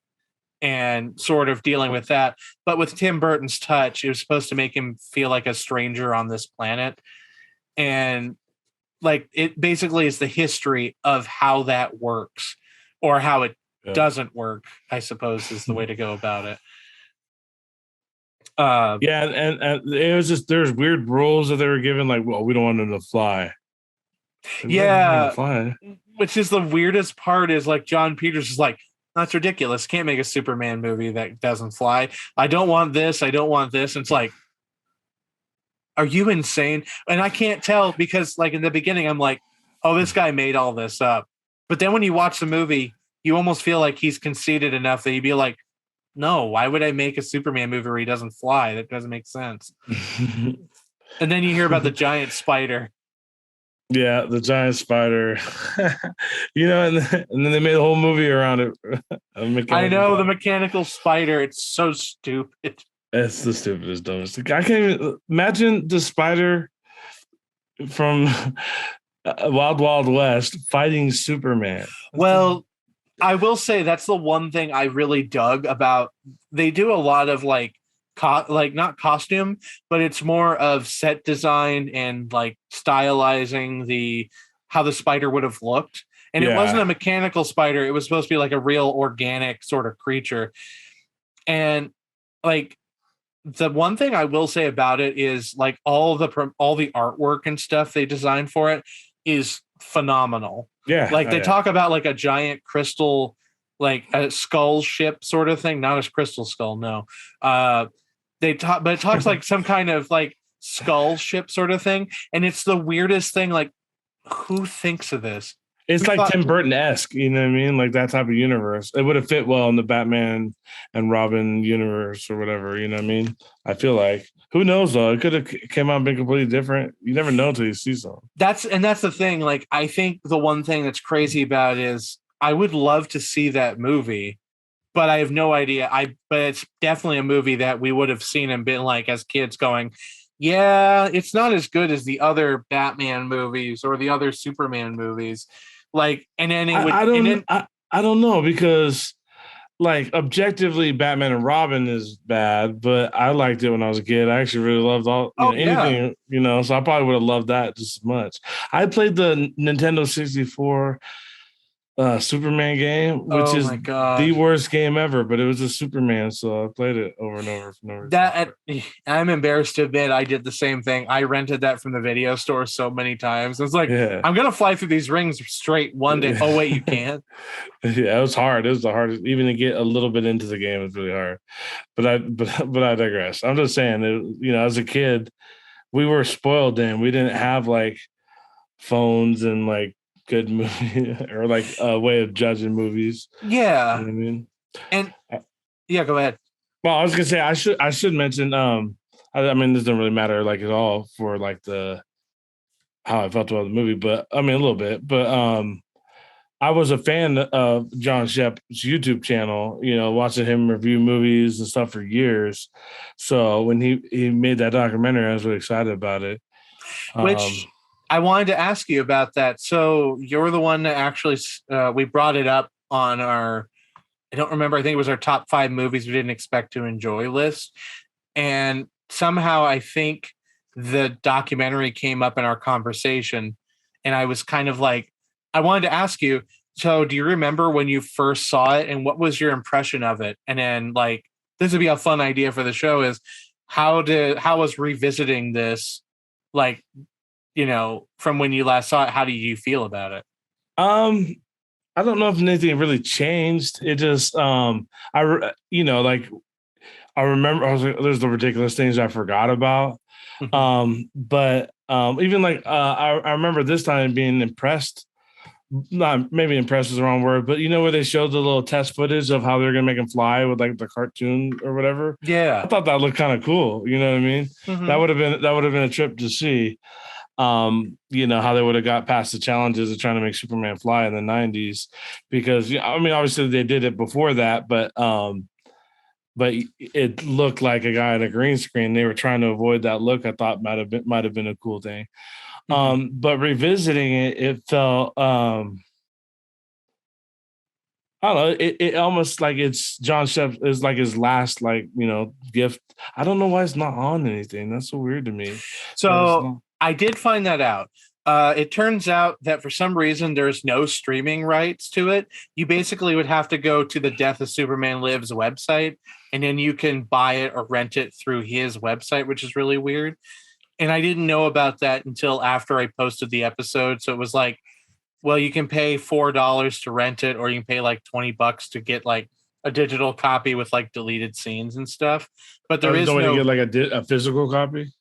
[SPEAKER 1] and sort of dealing with that. But with Tim Burton's touch, it was supposed to make him feel like a stranger on this planet. And like, it basically is the history of how that works, or how it doesn't work, I suppose, is the way to go about it.
[SPEAKER 2] And it was just, there's weird rules that they were given, like, well, we don't want him to fly.
[SPEAKER 1] Which is the weirdest part, is like John Peters is like, that's ridiculous. Can't make a Superman movie that doesn't fly. I don't want this. And it's like, are you insane? And I can't tell, because like in the beginning, I'm like, oh, this guy made all this up. But then when you watch the movie, you almost feel like he's conceited enough that you'd be like, no, why would I make a Superman movie where he doesn't fly? That doesn't make sense. And then you hear about the giant spider.
[SPEAKER 2] Yeah, the giant spider. And then they made a whole movie around it.
[SPEAKER 1] I know, the mechanical spider. It's so stupid.
[SPEAKER 2] It's the stupidest, dumbest. I can't even imagine the spider from Wild Wild West fighting Superman.
[SPEAKER 1] Well, I will say that's the one thing I really dug about. They do a lot of like not costume, but it's more of set design and like stylizing how the spider would have looked. And it wasn't a mechanical spider. It was supposed to be like a real organic sort of creature. And like, the one thing I will say about it is like all the artwork and stuff they designed for it is phenomenal.
[SPEAKER 2] Yeah.
[SPEAKER 1] Like they talk about like a giant crystal, like a skull ship sort of thing. Not a crystal skull. No. But it talks like some kind of like skull ship sort of thing. And it's the weirdest thing. Like, who thinks of this?
[SPEAKER 2] It's like Tim Burton-esque, you know what I mean? Like that type of universe. It would have fit well in the Batman and Robin universe or whatever, you know what I mean? I feel like. Who knows, though? It could have came out and been completely different. You never know until you see something.
[SPEAKER 1] That's the thing. Like, I think the one thing that's crazy about it is I would love to see that movie, but I have no idea. But it's definitely a movie that we would have seen and been like as kids going, yeah, it's not as good as the other Batman movies or the other Superman movies. Like, and then it would.
[SPEAKER 2] I don't know, because like objectively Batman and Robin is bad, but I liked it when I was a kid. I actually really loved anything, so I probably would have loved that just as much. I played the Nintendo 64 Superman game, which is the worst game ever, but it was a Superman, so I played it over and over.
[SPEAKER 1] I'm embarrassed to admit I did the same thing. I rented that from the video store so many times. It's like, I'm gonna fly through these rings straight one day. Oh wait, you can't.
[SPEAKER 2] Yeah, it was hard. It was the hardest, even to get a little bit into the game. It was really hard. But I digress. I'm just saying, as a kid, we were spoiled. Then we didn't have like phones and like good movie or like a way of judging movies.
[SPEAKER 1] Yeah.
[SPEAKER 2] You know what I mean?
[SPEAKER 1] And yeah, go ahead.
[SPEAKER 2] Well, I was gonna say I should mention I mean, this doesn't really matter like at all for like how I felt about the movie, but I mean a little bit. But I was a fan of Jon Schnepp's YouTube channel, watching him review movies and stuff for years. So when he made that documentary, I was really excited about it.
[SPEAKER 1] Which I wanted to ask you about that. So you're the one that actually we brought it up on our, I don't remember, I think it was our top 5 movies we didn't expect to enjoy list. And somehow I think the documentary came up in our conversation. And I was kind of like, I wanted to ask you, so do you remember when you first saw it and what was your impression of it? And then like, this would be a fun idea for the show is how was revisiting this, like, from when you last saw it, how do you feel about it?
[SPEAKER 2] I don't know if anything really changed. It just, I remember, I was like, there's the ridiculous things I forgot about. But even like, I remember this time being impressed. Not maybe impressed is the wrong word, but where they showed the little test footage of how they're gonna make him fly with like the cartoon or whatever.
[SPEAKER 1] Yeah,
[SPEAKER 2] I thought that looked kind of cool. You know what I mean? Mm-hmm. That would have been a trip to see. How they would have got past the challenges of trying to make Superman fly in the 90s, because I mean obviously they did it before that, but it looked like a guy on a green screen. They were trying to avoid that look. I thought might have been a cool thing. But revisiting it felt I don't know, it almost like it's Jon Schnepp is like his last gift. I don't know why it's not on anything. That's so weird to me.
[SPEAKER 1] So I did find that out. It turns out that for some reason there's no streaming rights to it. You basically would have to go to the Death of Superman Lives website, and then you can buy it or rent it through his website, which is really weird. And I didn't know about that until after I posted the episode. So it was like, well, you can pay $4 to rent it, or you can pay like $20 to get like a digital copy with like deleted scenes and stuff. But there is no way
[SPEAKER 2] to get like a physical copy.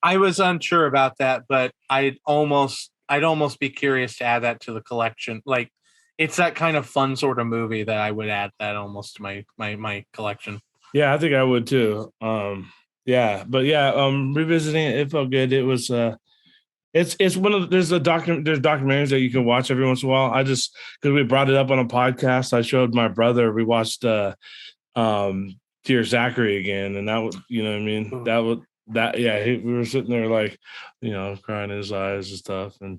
[SPEAKER 1] I was unsure about that, but I'd almost be curious to add that to the collection. Like, it's that kind of fun sort of movie that I would add that almost to my collection.
[SPEAKER 2] Yeah, I think I would too. Revisiting it felt good. It was it's one of there's documentaries that you can watch every once in a while. I just, because we brought it up on a podcast, I showed my brother. We watched Dear Zachary again, and that was, you know what I mean? Ooh. We were sitting there like, crying in his eyes and stuff, and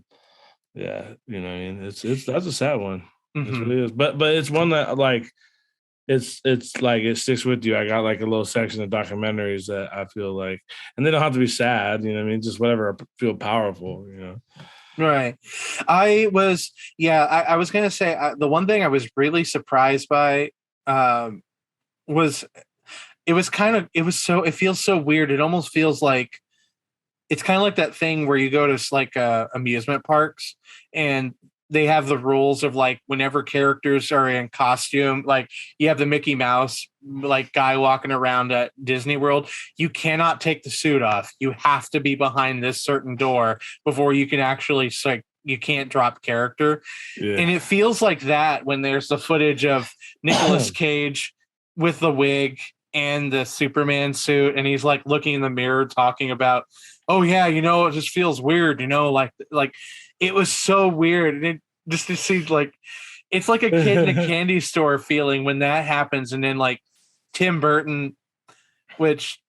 [SPEAKER 2] yeah, you know what I mean? It's that's a sad one. Mm-hmm. It really is, but it's one that like it's like it sticks with you. I got like a little section of documentaries that I feel like, and they don't have to be sad, you know what I mean? Just whatever feel powerful,
[SPEAKER 1] Right. I was gonna say the one thing I was really surprised by was it feels so weird. It almost feels like it's kind of like that thing where you go to like amusement parks and they have the rules of like whenever characters are in costume, like you have the Mickey Mouse like guy walking around at Disney World, you cannot take the suit off. You have to be behind this certain door before you can actually you can't drop character. Yeah. And it feels like that when there's the footage of Nicolas Cage with the wig and the Superman suit, and he's like looking in the mirror talking about, oh yeah, it just feels weird, like it was so weird. And it just seemed like it's like a kid in a candy store feeling when that happens. And then like Tim Burton, which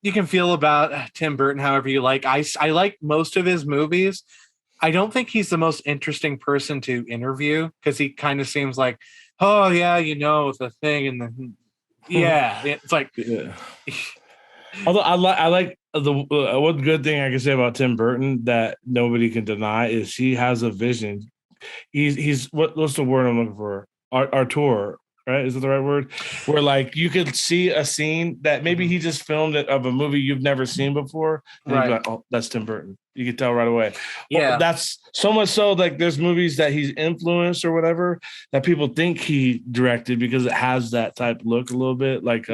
[SPEAKER 1] you can feel about Tim Burton however you like. I like most of his movies. I don't think he's the most interesting person to interview because he kind of seems like, oh yeah, the thing, and then it's like.
[SPEAKER 2] Yeah. Although I like the one good thing I can say about Tim Burton that nobody can deny is he has a vision. He's what's the word I'm looking for? Auteur, right? Is that the right word? Where like you could see a scene that maybe he just filmed it of a movie you've never seen before, and you'd be like, oh, that's Tim Burton. You can tell right away.
[SPEAKER 1] Yeah,
[SPEAKER 2] that's so much so like there's movies that he's influenced or whatever that people think he directed because it has that type of look a little bit like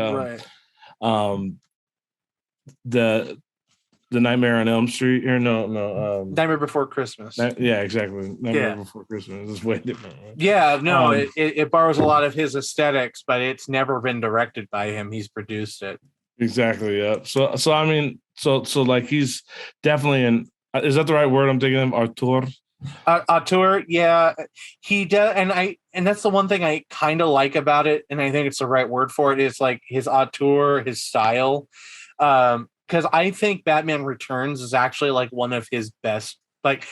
[SPEAKER 2] the Nightmare on Elm Street or
[SPEAKER 1] Nightmare Before Christmas.
[SPEAKER 2] Yeah, exactly. Nightmare Before Christmas is way different. Right?
[SPEAKER 1] Yeah, no, it borrows a lot of his aesthetics, but it's never been directed by him. He's produced it.
[SPEAKER 2] Exactly. Yeah. So I mean, so like he's definitely is that the right word I'm thinking of? Auteur.
[SPEAKER 1] Auteur, yeah, he does, and that's the one thing I kind of like about it, and I think it's the right word for it. Is like his auteur, his style. Because I think Batman Returns is actually like one of his best. Like,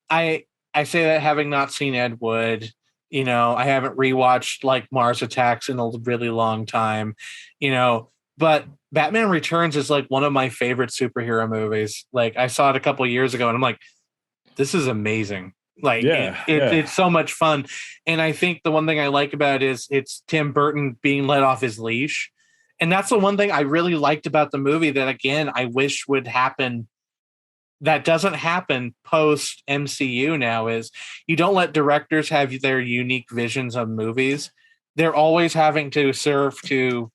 [SPEAKER 1] I say that having not seen Ed Wood, I haven't rewatched like Mars Attacks in a really long time, but Batman Returns is like one of my favorite superhero movies. Like I saw it a couple of years ago, and I'm like, this is amazing. Like it's so much fun, and I think the one thing I like about it is it's Tim Burton being let off his leash. And that's the one thing I really liked about the movie that, again, I wish would happen. That doesn't happen post MCU now is you don't let directors have their unique visions of movies. They're always having to serve to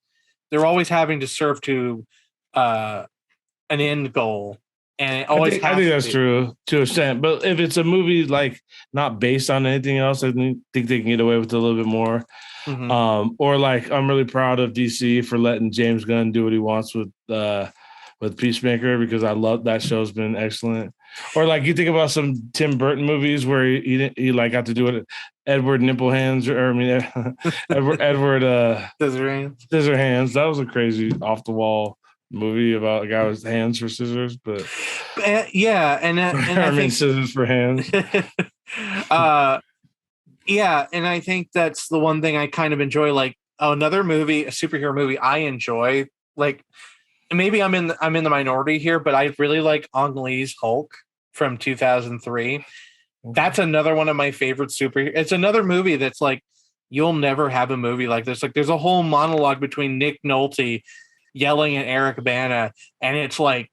[SPEAKER 1] an end goal. And it always
[SPEAKER 2] I think that's true to an extent. But if it's a movie like not based on anything else, I think they can get away with it a little bit more. Mm-hmm. Or like I'm really proud of DC for letting James Gunn do what he wants with Peacemaker because I love that show's been excellent. Or like you think about some Tim Burton movies where he like got to do it. Edward Nipplehands Edward Scissorhands. That was a crazy off the wall movie about a guy with hands for scissors, but
[SPEAKER 1] and I think
[SPEAKER 2] scissors for hands.
[SPEAKER 1] And I think that's the one thing I kind of enjoy. Like another movie, a superhero movie I enjoy. Like maybe I'm in the minority here, but I really like Ang Lee's Hulk from 2003. That's another one of my favorite superhero. It's another movie that's like you'll never have a movie like this. Like there's a whole monologue between Nick Nolte yelling at Eric Bana, and it's like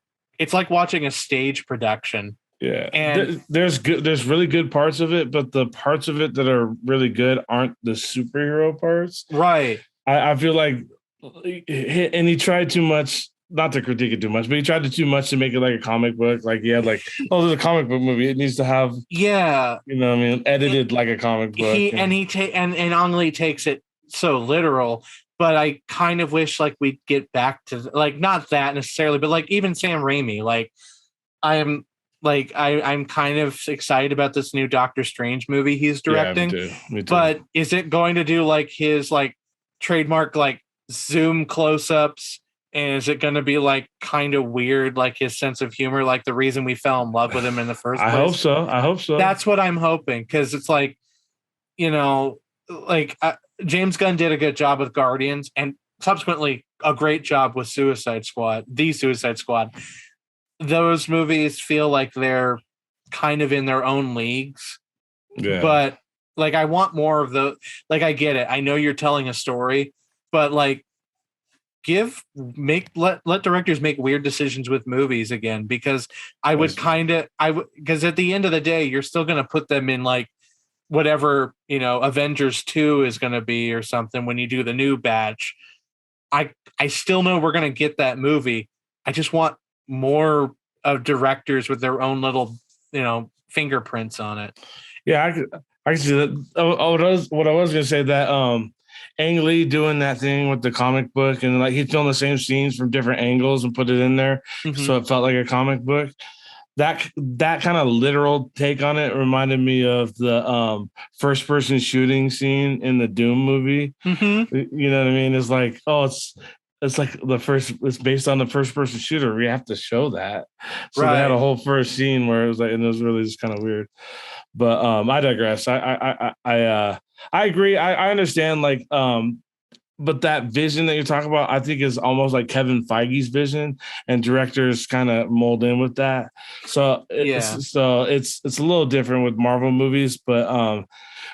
[SPEAKER 1] watching a stage production.
[SPEAKER 2] Yeah, and there's really good parts of it, but the parts of it that are really good aren't the superhero parts.
[SPEAKER 1] Right.
[SPEAKER 2] I feel like, and he tried too much. Not to critique it too much, but he tried to too much to make it like a comic book. Like he had like, oh, there's a comic book movie. It needs to have, edited like a comic book.
[SPEAKER 1] And Ang Lee takes it so literal. But I kind of wish like we'd get back to like not that necessarily, but like even Sam Raimi. Like I'm kind of excited about this new Doctor Strange movie he's directing.
[SPEAKER 2] Yeah, me too.
[SPEAKER 1] But is it going to do like his like trademark like zoom close-ups? And is it going to be like kind of weird, like his sense of humor, like the reason we fell in love with him in the first place?
[SPEAKER 2] I hope so.
[SPEAKER 1] That's what I'm hoping because it's like, James Gunn did a good job with Guardians and subsequently a great job with Suicide Squad. Those movies feel like they're kind of in their own leagues. Yeah. But like, I want more of the, like, I get it. I know you're telling a story, but like let directors make weird decisions with movies again, because because at the end of the day, you're still going to put them in like, whatever Avengers 2 is going to be or something when you do the new batch. I still know we're going to get that movie. I just want more of directors with their own little fingerprints on it.
[SPEAKER 2] Yeah, I can see that. What I was going to say that Ang Lee doing that thing with the comic book and like he filmed the same scenes from different angles and put it in there, so it felt like a comic book. that kind of literal take on it reminded me of the first person shooting scene in the Doom movie.
[SPEAKER 1] Mm-hmm.
[SPEAKER 2] You know what I mean? It's like, oh, it's like it's based on the first person shooter. We have to show that. So they had a whole first scene where it was like, and it was really just kind of weird. But I digress. I agree. I understand, like, but that vision that you're talking about, I think, is almost like Kevin Feige's vision, and directors kind of mold in with that. So it's a little different with Marvel movies, but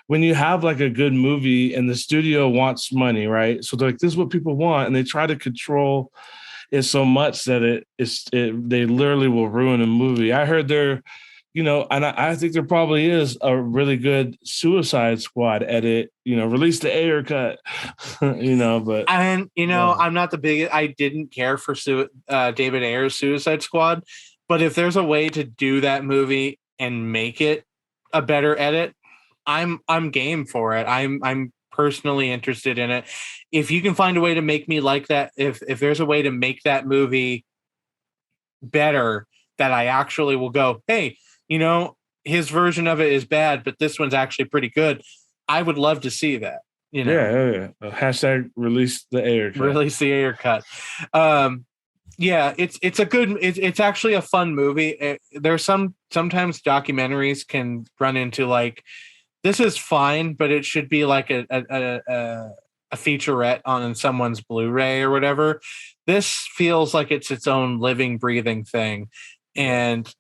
[SPEAKER 2] when you have like a good movie and the studio wants money, right? So they're like, this is what people want, and they try to control it so much that they literally will ruin a movie. I heard and I think there probably is a really good Suicide Squad edit, release the Ayer cut, but.
[SPEAKER 1] And, I'm not the biggest, I didn't care for David Ayer's Suicide Squad, but if there's a way to do that movie and make it a better edit, I'm game for it. I'm personally interested in it. If you can find a way to make me like that, if there's a way to make that movie better, that I actually will go, hey, his version of it is bad, but this one's actually pretty good. I would love to see that.
[SPEAKER 2] Yeah. Hashtag release the Ayer cut.
[SPEAKER 1] Release the Ayer cut. It's actually a fun movie. There's sometimes documentaries can run into like, this is fine, but it should be like a featurette on someone's Blu-ray or whatever. This feels like it's its own living, breathing thing. And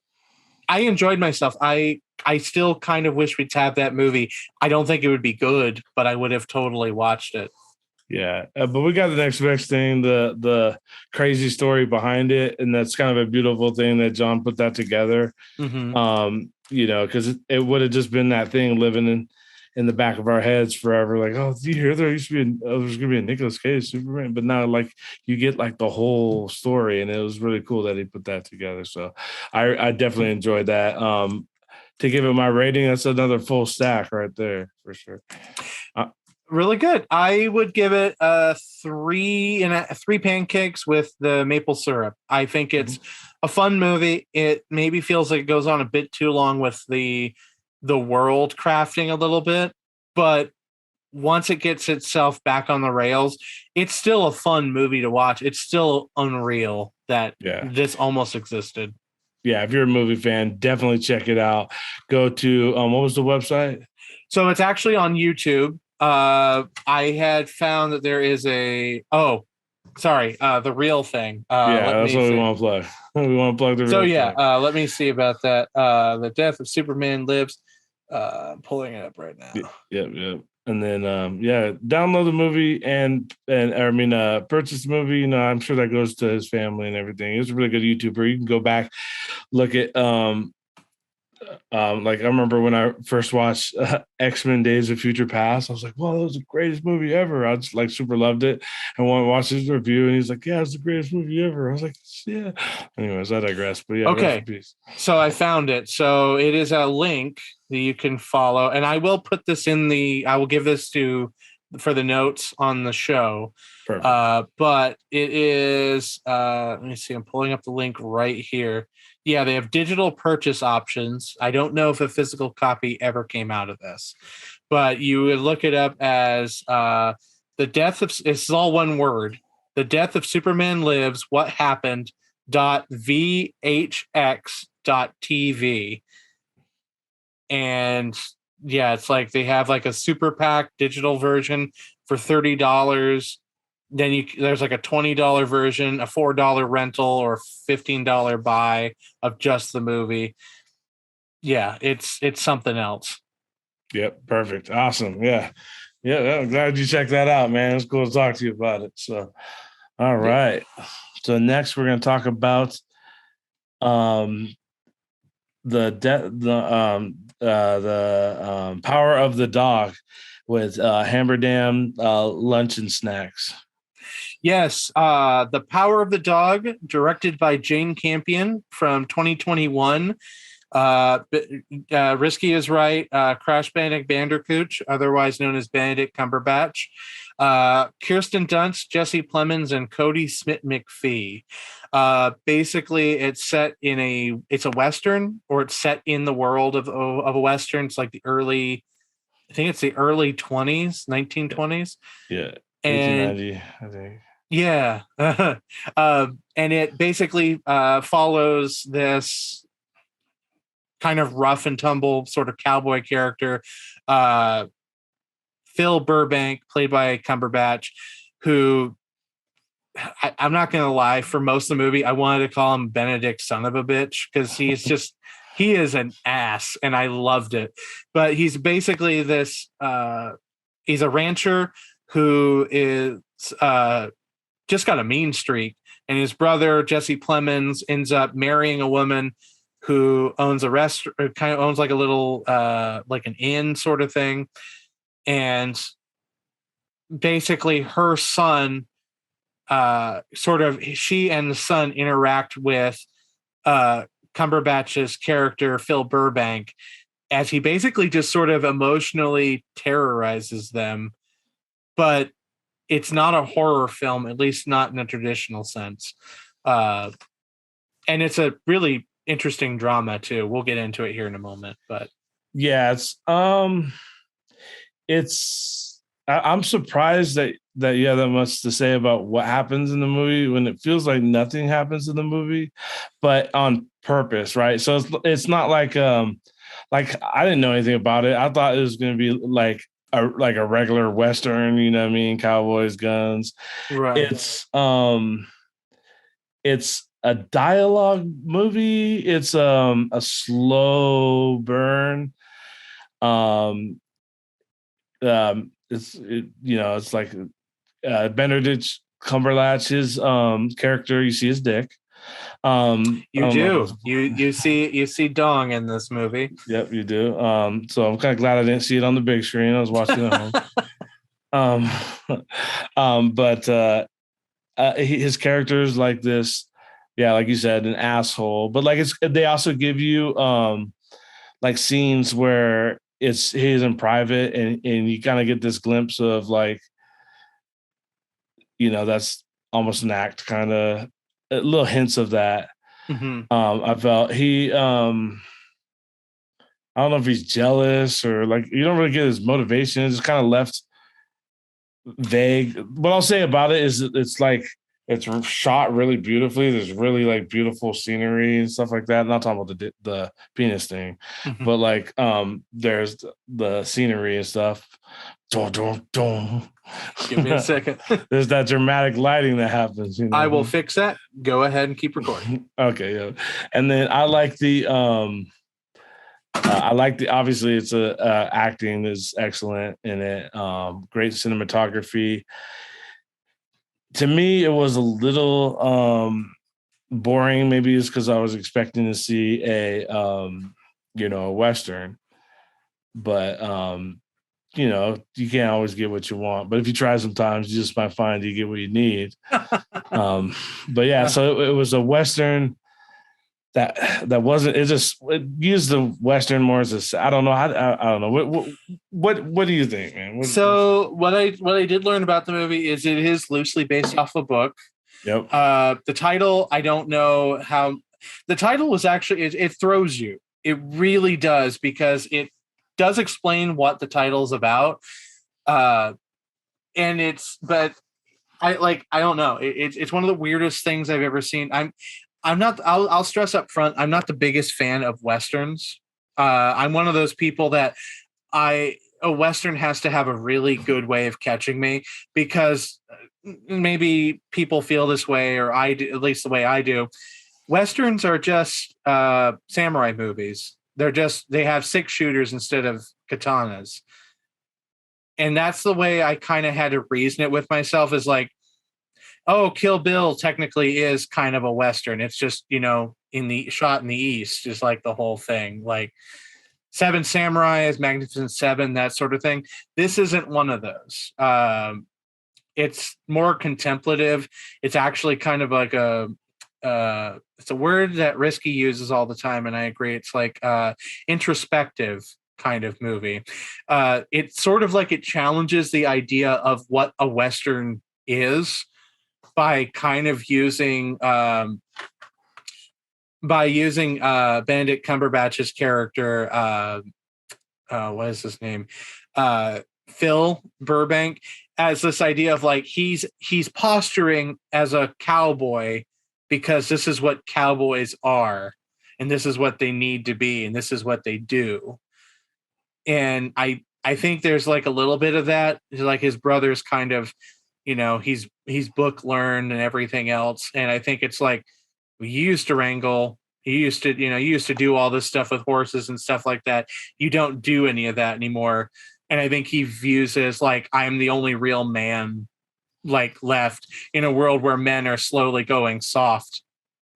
[SPEAKER 1] I enjoyed myself. I still kind of wish we'd have that movie. I don't think it would be good, but I would have totally watched it.
[SPEAKER 2] Yeah, but we got the next best thing, the crazy story behind it, and that's kind of a beautiful thing that Jon put that together.
[SPEAKER 1] Mm-hmm.
[SPEAKER 2] Because it would have just been that thing living in the back of our heads forever. Like, oh, do you hear there used to be there's gonna be a Nicolas Cage Superman, but now like you get like the whole story, and it was really cool that he put that together. So I definitely enjoyed that. To give it my rating, that's another full stack right there for sure.
[SPEAKER 1] Really good. I would give it three pancakes with the maple syrup. I think it's a fun movie. It maybe feels like it goes on a bit too long with the world crafting a little bit, but once it gets itself back on the rails, it's still a fun movie to watch. It's still unreal that this almost existed.
[SPEAKER 2] Yeah, if you're a movie fan, definitely check it out. Go to what was the website?
[SPEAKER 1] So it's actually on YouTube. I had found that there is the Real Thing.
[SPEAKER 2] That's what we want to plug. We want to plug the Real Thing.
[SPEAKER 1] Let me see about that. The Death of Superman Lives. Pulling it up right now.
[SPEAKER 2] Yep. And then download the movie and purchase the movie. I'm sure that goes to his family and everything. He's a really good YouTuber. You can go back, look at like I remember when I first watched X-Men Days of Future Past, I was like, "Wow, that was the greatest movie ever!" I just like super loved it, and went and watched his review, and he's like, "Yeah, it's the greatest movie ever." I was like, "Yeah." Anyways, I digress. But yeah,
[SPEAKER 1] okay. So I found it. So it is a link that you can follow, and I will put this I will give this for the notes on the show. Perfect. But it is. Let me see. I'm pulling up the link right here. Yeah, they have digital purchase options. I don't know if a physical copy ever came out of this, but you would look it up as the death of. This is all one word. The Death of Superman Lives. What happened? .vhx.tv. And yeah, it's like they have like a super pack digital version for $30. Then there's like a $20 version, a $4 rental, or $15 buy of just the movie. Yeah, it's something else.
[SPEAKER 2] Yep, perfect, awesome. Yeah. I'm glad you checked that out, man. It's cool to talk to you about it. So, all right. So next we're going to talk about the Power of the Dog with Hammerdam Lunch and Snacks.
[SPEAKER 1] Yes, The Power of the Dog, directed by Jane Campion from 2021. Risky is Right, Crash Bandicoot, otherwise known as Benedict Cumberbatch, Kirsten Dunst, Jesse Plemons, and Kodi Smit-McPhee. Basically, it's a Western, or it's set in the world of a Western. It's like the early 20s, 1920s.
[SPEAKER 2] Yeah.
[SPEAKER 1] And
[SPEAKER 2] 1890, I think.
[SPEAKER 1] Yeah. And it basically follows this kind of rough and tumble sort of cowboy character, Phil Burbank, played by Cumberbatch, who I'm not going to lie, for most of the movie, I wanted to call him Benedict son of a bitch, because he is an ass, and I loved it. But he's basically this, he's a rancher who is just got a mean streak, and his brother, Jesse Plemons, ends up marrying a woman who owns a restaurant, kind of owns like a little, like an inn sort of thing. And basically her son, she and the son interact with Cumberbatch's character, Phil Burbank, as he basically just sort of emotionally terrorizes them. But it's not a horror film, at least not in a traditional sense. And it's a really interesting drama too. We'll get into it here in a moment, but
[SPEAKER 2] yeah, I'm surprised that you have that much to say about what happens in the movie when it feels like nothing happens in the movie, but on purpose, right? So it's not like I didn't know anything about it. I thought it was going to be like a regular Western, you know what I mean? Cowboys, guns.
[SPEAKER 1] Right.
[SPEAKER 2] It's a dialogue movie. It's a slow burn. It's like Benedict Cumberbatch's character. You see his dick.
[SPEAKER 1] You see dong in this movie.
[SPEAKER 2] Yep, you do. So I'm kind of glad I didn't see it on the big screen. I was watching it at home. But his character is like this, yeah, like you said, an asshole. But like they also give you like scenes where he's in private, and you kind of get this glimpse of like, that's almost an act, kind of little hints of that.
[SPEAKER 1] Mm-hmm.
[SPEAKER 2] I felt I don't know if he's jealous or like, you don't really get his motivation. It's just kind of left vague. What I'll say about it is it's like, it's shot really beautifully. There's really like beautiful scenery and stuff like that. I'm not talking about the penis thing, mm-hmm. but like there's the scenery and stuff. Give
[SPEAKER 1] me a second.
[SPEAKER 2] There's that dramatic lighting that happens.
[SPEAKER 1] I will fix that. Go ahead and keep recording.
[SPEAKER 2] Okay, yeah. And then I like obviously it's acting is excellent in it. Great cinematography. To me, it was a little boring. Maybe it's because I was expecting to see a Western, but you can't always get what you want. But if you try sometimes, you just might find you get what you need. But yeah, so it was a Western that wasn't. It used the Western more as a. I don't know. I don't know. What do you think, man?
[SPEAKER 1] So what I did learn about the movie is it is loosely based off a book.
[SPEAKER 2] Yep.
[SPEAKER 1] The title, I don't know how. The title was actually it throws you. It really does, because it does explain what the title's about. But I don't know. It's one of the weirdest things I've ever seen. I'll stress up front, I'm not the biggest fan of Westerns. I'm one of those people that a Western has to have a really good way of catching me, because maybe people feel this way, or I do, at least the way I do. Westerns are just samurai movies. They have 6 shooters instead of katanas. And that's the way I kind of had to reason it with myself, is like, oh, Kill Bill technically is kind of a Western. It's just, shot in the East, just like the whole thing. Like Seven Samurai is Magnificent Seven, that sort of thing. This isn't one of those. It's more contemplative. It's actually kind of like it's a word that Risky uses all the time, and I agree. It's like introspective kind of movie. It's sort of like it challenges the idea of what a Western is by kind of using Benedict Cumberbatch's character. What is his name? Phil Burbank, as this idea of like he's posturing as a cowboy because this is what cowboys are, and this is what they need to be, and this is what they do. And I think there's like a little bit of that. Like his brother's kind of, he's book learned and everything else. And I think it's like we used to wrangle. You used to do all this stuff with horses and stuff like that. You don't do any of that anymore. And I think he views it as like, I'm the only real man like left in a world where men are slowly going soft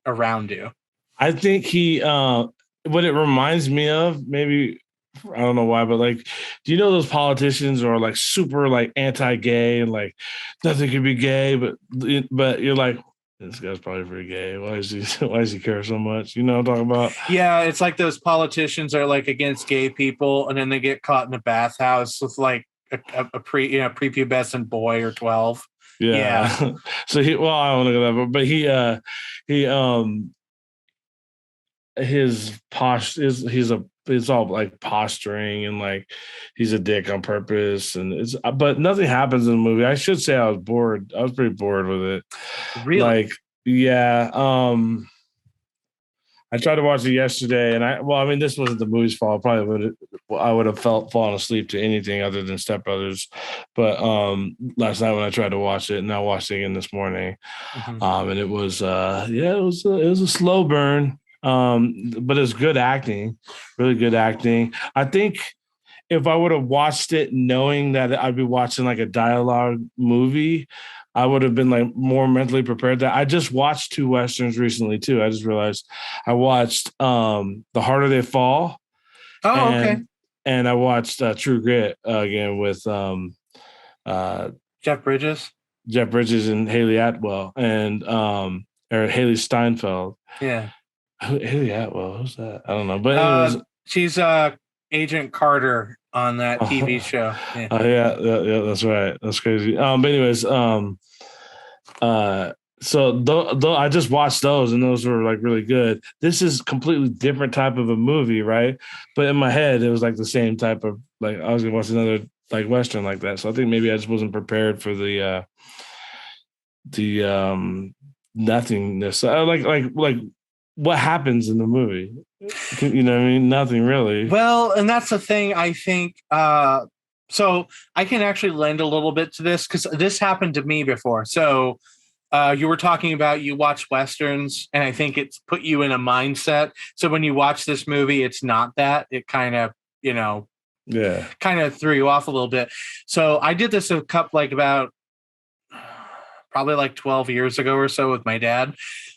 [SPEAKER 1] around you.
[SPEAKER 2] I think what it reminds me of, maybe, I don't know why, but like, do you know those politicians are like super like anti-gay and like nothing can be gay, but you're like, this guy's probably pretty gay. Why does he care so much? You know what I'm talking about?
[SPEAKER 1] Yeah, it's like those politicians are like against gay people, and then they get caught in a bathhouse with like a prepubescent boy or 12.
[SPEAKER 2] Yeah. So I don't want to go that, but it's all like posturing and like he's a dick on purpose, and but nothing happens in the movie. I should say I was bored. I was pretty bored with it.
[SPEAKER 1] Really?
[SPEAKER 2] Like, yeah. I tried to watch it yesterday, and this wasn't the movie's fault. I would have fallen asleep to anything other than Step Brothers. But last night when I tried to watch it, and I watched it again this morning, and it was it was a slow burn. But it's good acting, really good acting. I think if I would have watched it knowing that I'd be watching like a dialogue movie, I would have been like more mentally prepared. That I just watched 2 Westerns recently too. I just realized I watched The Harder They Fall.
[SPEAKER 1] Okay.
[SPEAKER 2] And I watched True Grit again with
[SPEAKER 1] Jeff Bridges
[SPEAKER 2] and Haley Atwell and or Haley Steinfeld.
[SPEAKER 1] Yeah.
[SPEAKER 2] Haley Atwell, who's that? I don't know. But anyways,
[SPEAKER 1] she's Agent Carter on that TV show.
[SPEAKER 2] Yeah. Yeah, that's right. That's crazy. But anyways, so though I just watched those and those were like really good. This is completely different type of a movie, right? But in my head, it was like the same type of like I was gonna watch another like Western like that. So I think maybe I just wasn't prepared for the nothingness. Like what happens in the movie? You know what I mean? Nothing really.
[SPEAKER 1] Well, and that's the thing, I think. So I can actually lend a little bit to this because this happened to me before. So you were talking about you watch Westerns, and I think it's put you in a mindset. So when you watch this movie, it's not that. It kind of, kind of threw you off a little bit. So I did this about probably like 12 years ago or so with my dad.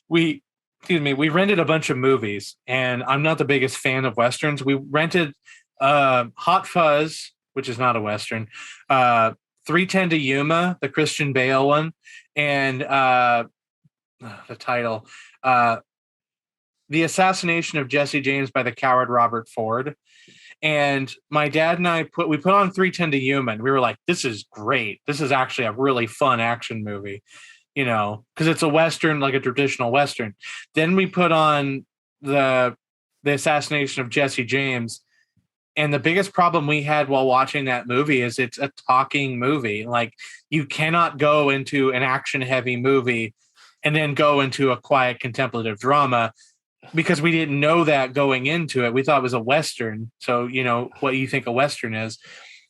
[SPEAKER 1] We rented a bunch of movies, and I'm not the biggest fan of Westerns. We rented Hot Fuzz, which is not a Western, 3:10 to Yuma, the Christian Bale one, and the title, The Assassination of Jesse James by the Coward Robert Ford. And my dad and I put on 3:10 to Yuma, and we were like, this is great. This is actually a really fun action movie. Because it's a Western, like a traditional Western. Then we put on the Assassination of Jesse James. And the biggest problem we had while watching that movie is it's a talking movie. Like, you cannot go into an action heavy movie and then go into a quiet contemplative drama, because we didn't know that going into it. We thought it was a Western. So, what you think a Western is.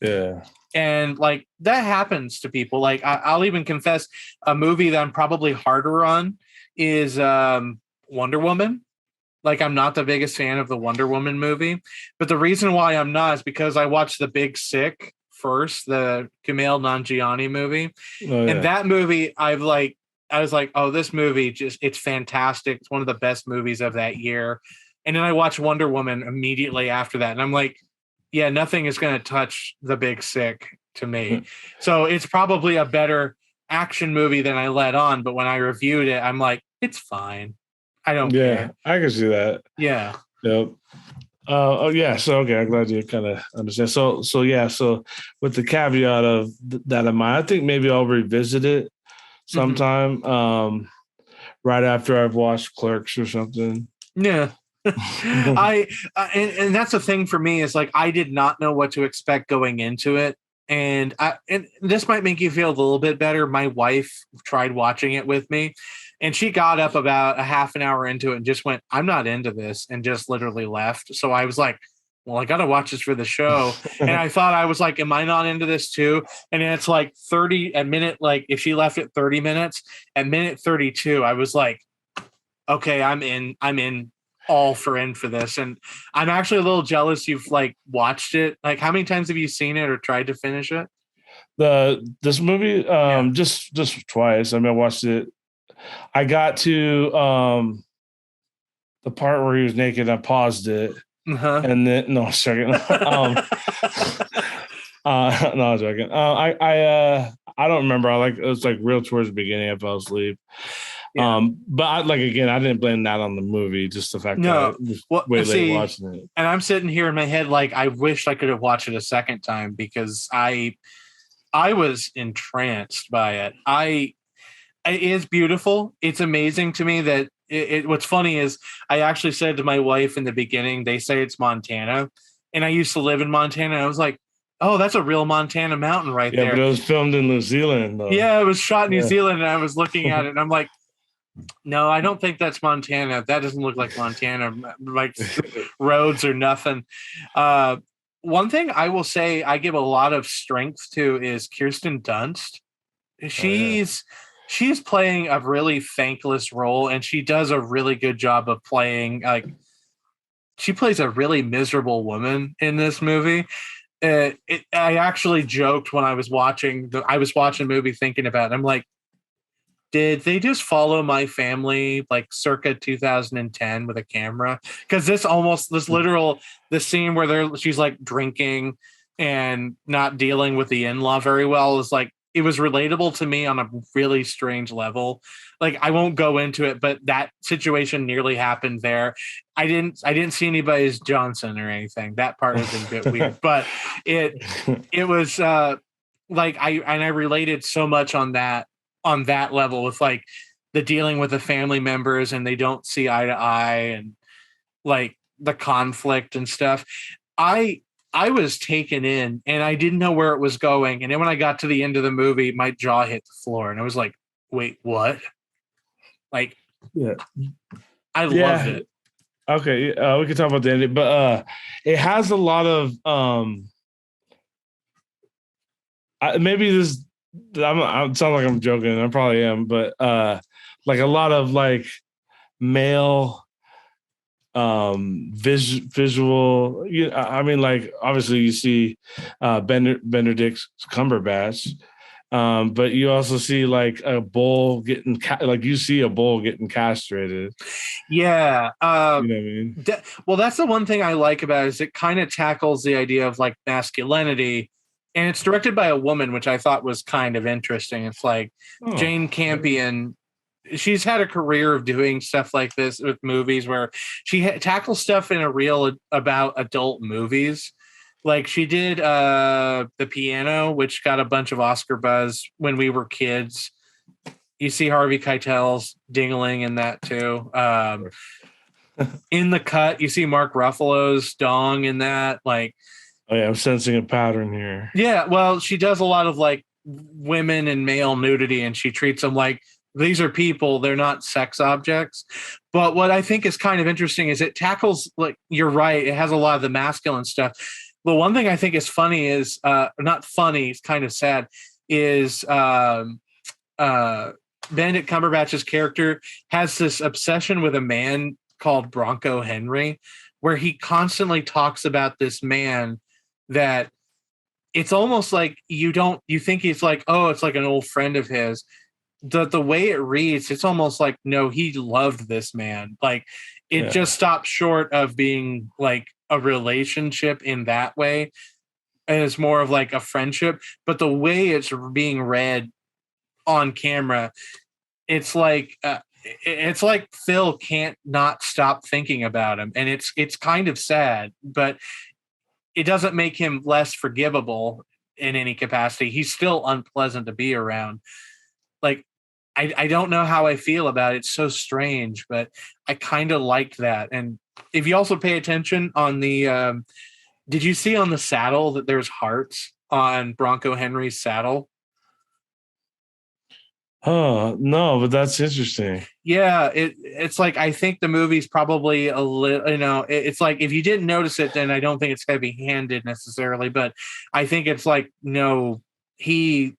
[SPEAKER 2] Yeah.
[SPEAKER 1] And like that happens to people. Like I'll even confess, a movie that I'm probably harder on is Wonder Woman. Like, I'm not the biggest fan of the Wonder Woman movie, but the reason why I'm not is because I watched The Big Sick first, the Kumail Nanjiani movie. Oh, yeah. And that movie, I was like, oh, this movie it's fantastic. It's one of the best movies of that year. And then I watched Wonder Woman immediately after that, and I'm like, yeah, nothing is going to touch The Big Sick to me. So it's probably a better action movie than I let on. But when I reviewed it, I'm like, it's fine. I don't care.
[SPEAKER 2] I can see that.
[SPEAKER 1] Yeah.
[SPEAKER 2] Yep. Oh yeah. So okay, I'm glad you kind of understand. So yeah. So with the caveat of that in mind, I think maybe I'll revisit it sometime. Right after I've watched Clerks or something.
[SPEAKER 1] Yeah. And that's the thing for me is like I did not know what to expect going into it. And this might make you feel a little bit better. My wife tried watching it with me, and she got up about a half an hour into it and just went, "I'm not into this," and just literally left. So I was like, "Well, I got to watch this for the show." And I thought I was like, "Am I not into this too?" And then it's like 30 a minute. Like if she left at 30 minutes, at minute 32, I was like, "Okay, I'm in. I'm in." All in for this, and I'm actually a little jealous you've like watched it. Like how many times have you seen it or tried to finish it?
[SPEAKER 2] This movie just twice. I mean, I watched it. I got to the part where he was naked. I paused it, and then no, second. No, I was joking. I don't remember. It was like real towards the beginning. I fell asleep. Yeah. But I didn't blame that on the movie, just the fact that I was way late watching it.
[SPEAKER 1] And I'm sitting here in my head like I wish I could have watched it a second time because I was entranced by it. It is beautiful. It's amazing to me that what's funny is I actually said to my wife in the beginning, they say it's Montana, and I used to live in Montana. And I was like, oh, that's a real Montana mountain right there.
[SPEAKER 2] Yeah, but it was filmed in New Zealand, though.
[SPEAKER 1] Yeah, it was shot in New Zealand, and I was looking at it, and I'm like, no, I don't think that's Montana. That doesn't look like Montana, like roads or nothing. One thing I will say I give a lot of strength to is Kirsten Dunst. She's playing a really thankless role, and she does a really good job of playing she plays a really miserable woman in this movie. I actually joked when I was watching the movie thinking about it. I'm like, did they just follow my family like circa 2010 with a camera? Because the scene where she's like drinking and not dealing with the in-law very well is like, it was relatable to me on a really strange level. Like I won't go into it, but that situation nearly happened there. I didn't see anybody's Johnson or anything. That part was a bit weird, but it was like I related so much on that level with like the dealing with the family members and they don't see eye to eye and like the conflict and stuff. I was taken in and I didn't know where it was going. And then when I got to the end of the movie, my jaw hit the floor and I was like, wait, what? Like,
[SPEAKER 2] yeah,
[SPEAKER 1] I loved it.
[SPEAKER 2] Okay. We can talk about the ending, but it has a lot of maybe this, I sound like I'm joking. I probably am, but like a lot of like male visual. I mean, like obviously you see Benedict Cumberbatch, but you also see like a bull getting castrated.
[SPEAKER 1] Yeah,
[SPEAKER 2] you know what I mean.
[SPEAKER 1] Well, that's the one thing I like about it is it kind of tackles the idea of like masculinity. And it's directed by a woman, which I thought was kind of interesting. It's like Jane Campion. She's had a career of doing stuff like this with movies where she tackles stuff in a reel about adult movies. Like she did The Piano, which got a bunch of Oscar buzz when we were kids. You see Harvey Keitel's dingling in that too. In The Cut, you see Mark Ruffalo's dong in that. Like,
[SPEAKER 2] oh yeah, I'm sensing a pattern here.
[SPEAKER 1] Yeah, well, she does a lot of like women and male nudity, and she treats them like these are people; they're not sex objects. But what I think is kind of interesting is it tackles like you're right; it has a lot of the masculine stuff. But one thing I think is funny is not funny; it's kind of sad. Is Benedict Cumberbatch's character has this obsession with a man called Bronco Henry, where he constantly talks about this man that it's almost like you think he's like, oh, it's like an old friend of his. The way it reads, it's almost like, no, he loved this man. Like it just stops short of being like a relationship in that way. And it's more of like a friendship. But the way it's being read on camera, it's like it's like Phil can't not stop thinking about him, and it's kind of sad, but it doesn't make him less forgivable in any capacity. He's still unpleasant to be around. Like, I don't know how I feel about it. It's so strange, but I kind of like that. And if you also pay attention on the, did you see on the saddle that there's hearts on Bronco Henry's saddle?
[SPEAKER 2] Oh, no, but that's interesting.
[SPEAKER 1] Yeah, it's like, I think the movie's probably a little, it's like, if you didn't notice it, then I don't think it's heavy-handed necessarily, but I think it's like, no, he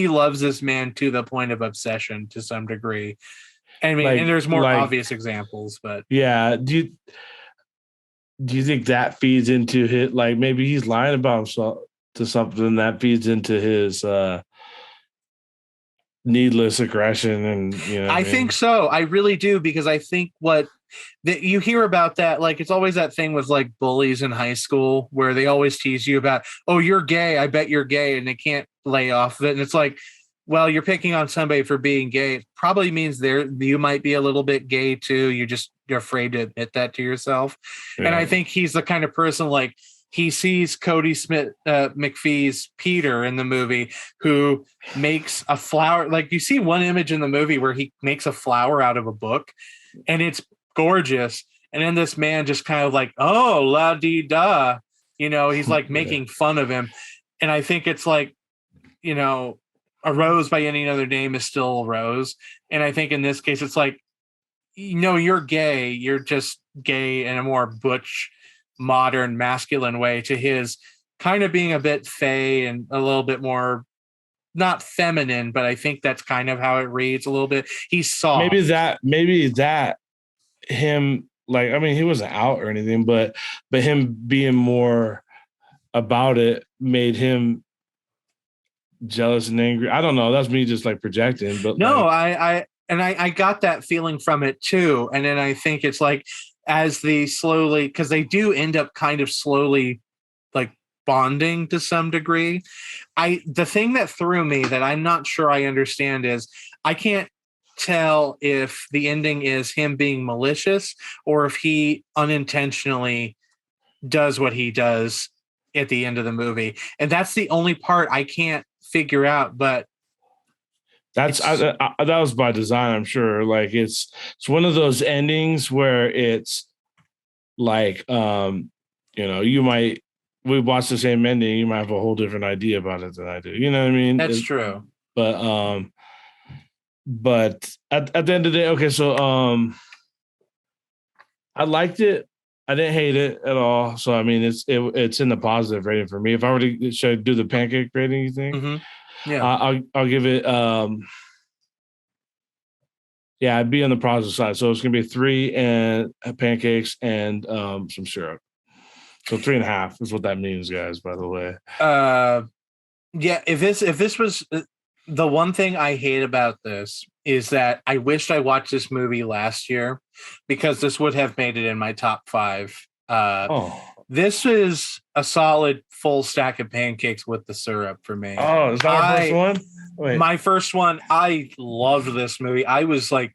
[SPEAKER 1] loves this man to the point of obsession to some degree. I mean, and there's more obvious examples, but
[SPEAKER 2] yeah. Do you think that feeds into his, like, maybe he's lying about himself to something that feeds into his needless aggression? And
[SPEAKER 1] I think so. I really do, because I think that you hear about that, like, it's always that thing with like bullies in high school where they always tease you about, oh, you're gay, I bet you're gay, and they can't lay off of it. And it's like, well, you're picking on somebody for being gay. It probably means you might be a little bit gay too. You're afraid to admit that to yourself. Yeah. And I think he's the kind of person, like, he sees Kodi Smit-McPhee's Peter in the movie, who makes a flower. Like, you see one image in the movie where he makes a flower out of a book, and it's gorgeous. And then this man just kind of like, oh, la dee da, he's like making fun of him. And I think it's like, a rose by any other name is still a rose. And I think in this case, it's like, you're gay. You're just gay in a more butch, modern, masculine way, to his kind of being a bit fey and a little bit more not feminine, but I think that's kind of how it reads a little bit. He's soft. Maybe
[SPEAKER 2] that him, like, I mean, he wasn't out or anything, but him being more about it made him jealous and angry. I don't know. That's me just like projecting, but
[SPEAKER 1] no, like, I got that feeling from it too. And then I think it's like, as because they do end up kind of slowly like bonding to some degree. The thing that threw me that I'm not sure I understand is, I can't tell if the ending is him being malicious or if he unintentionally does what he does at the end of the movie. And that's the only part I can't figure out, but
[SPEAKER 2] that was by design, I'm sure. Like, it's one of those endings where it's like, we watch the same ending, you might have a whole different idea about it than I do. You know what I mean?
[SPEAKER 1] That's true.
[SPEAKER 2] But at the end of the day, okay, so I liked it. I didn't hate it at all. So I mean, it's in the positive rating for me. If I were to, should I do the pancake rating, you think?
[SPEAKER 1] Mm-hmm. Yeah,
[SPEAKER 2] I'll give it. Yeah, I'd be on the positive side. So it's gonna be 3 and pancakes and some syrup. So 3.5 is what that means, guys. By the way.
[SPEAKER 1] Yeah. If this was the one thing I hate about this is that I wished I watched this movie last year, because this would have made it in my top 5. This is a solid full stack of pancakes with the syrup for me.
[SPEAKER 2] Oh, is that our first one?
[SPEAKER 1] Wait. My first one. I loved this movie. I was like,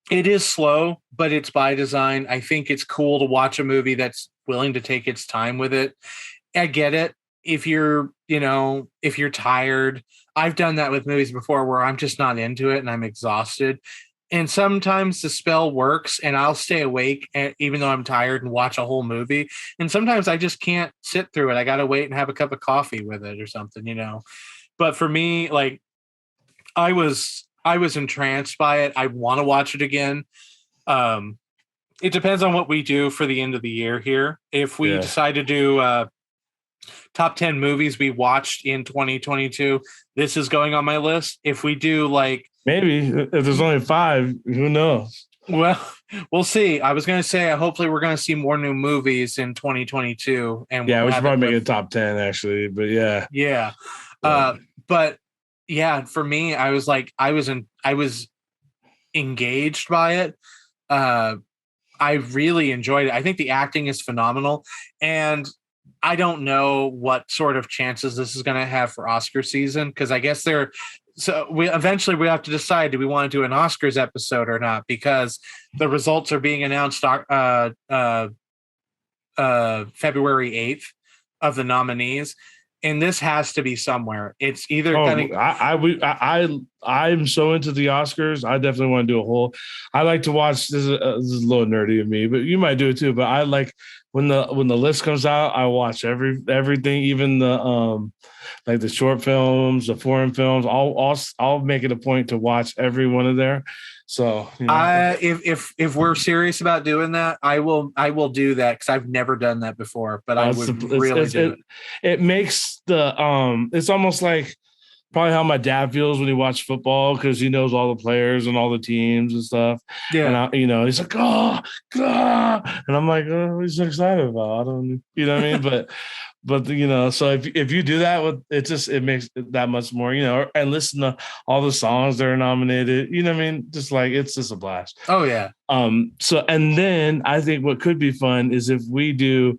[SPEAKER 1] it is slow, but it's by design. I think it's cool to watch a movie that's willing to take its time with it. I get it. If you're tired, I've done that with movies before where I'm just not into it and I'm exhausted. And sometimes the spell works and I'll stay awake even though I'm tired and watch a whole movie. And sometimes I just can't sit through it. I got to wait and have a cup of coffee with it or something, But for me, like, I was entranced by it. I want to watch it again. It depends on what we do for the end of the year here. If we decide to do top 10 movies we watched in 2022, this is going on my list. If we do, like,
[SPEAKER 2] maybe if there's only 5, who knows?
[SPEAKER 1] Well, we'll see. I was going to say, hopefully we're going to see more new movies in 2022. And
[SPEAKER 2] we should probably make it top 10 actually, but yeah.
[SPEAKER 1] Yeah. But yeah, for me, I was like, I was engaged by it. I really enjoyed it. I think the acting is phenomenal. And I don't know what sort of chances this is going to have for Oscar season, because I guess So we have to decide, do we want to do an Oscars episode or not, because the results are being announced February 8th of the nominees, and this has to be somewhere. It's either
[SPEAKER 2] I'm so into the Oscars. I definitely want to do a whole. I like to watch. This is a little nerdy of me, but you might do it too. But I like when the list comes out, I watch everything, even the like the short films, the foreign films. I'll make it a point to watch every one of there. So
[SPEAKER 1] if we're serious about doing that, I will do that, because I've never done that before. But I would really do it.
[SPEAKER 2] It makes the it's almost like probably how my dad feels when he watches football, because he knows all the players and all the teams and stuff.
[SPEAKER 1] Yeah,
[SPEAKER 2] and he's like, oh, and I'm like, oh, he's excited about. I don't, you know what I mean? But so if you do that with it makes it that much more, and listen to all the songs that are nominated, you know what I mean? Just like, it's just a blast.
[SPEAKER 1] Oh yeah.
[SPEAKER 2] So, and then I think what could be fun is if we do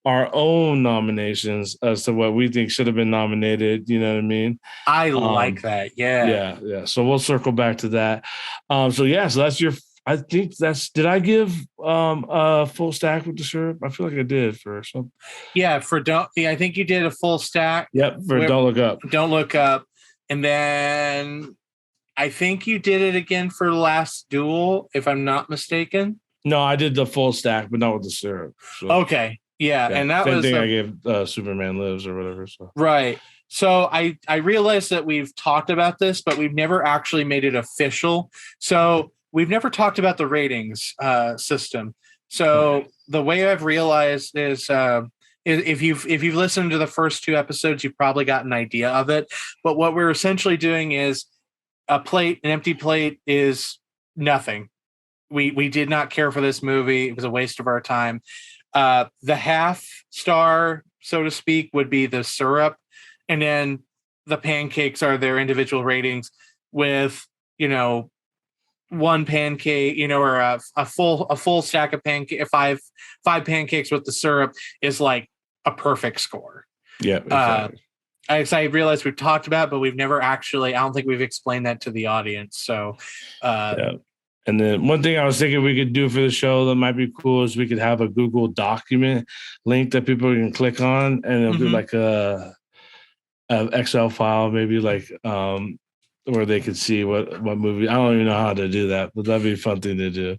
[SPEAKER 2] our own nominations as to what we think should have been nominated. You know what I mean?
[SPEAKER 1] I like that. Yeah.
[SPEAKER 2] Yeah. So we'll circle back to that. So that's your. I think did I give a full stack with the syrup? I feel like I did for something.
[SPEAKER 1] Yeah, I think you did a full stack.
[SPEAKER 2] Yep, for Don't Look Up.
[SPEAKER 1] Don't Look Up. And then I think you did it again for Last Duel, if I'm not mistaken.
[SPEAKER 2] No, I did the full stack, but not with the syrup. So.
[SPEAKER 1] Okay. Yeah. And that
[SPEAKER 2] same
[SPEAKER 1] was
[SPEAKER 2] thing I gave Superman Lives or whatever. So.
[SPEAKER 1] Right. So I realized that we've talked about this, but we've never actually made it official. So we've never talked about the ratings system. So the way I've realized is if you've listened to the first 2 episodes, you've probably got an idea of it. But what we're essentially doing is an empty plate is nothing. We did not care for this movie. It was a waste of our time. The half star, so to speak, would be the syrup, and then the pancakes are their individual ratings, with one pancake, or a full stack of pancake, five pancakes with the syrup is like a perfect score.
[SPEAKER 2] Yeah. Exactly.
[SPEAKER 1] I realized we've talked about it, but we've never actually. I don't think we've explained that to the audience. So.
[SPEAKER 2] Yeah. And then one thing I was thinking we could do for the show that might be cool is we could have a Google document link that people can click on, and it'll be like a Excel file, maybe like where they could see what movie. I don't even know how to do that, but that'd be a fun thing to do.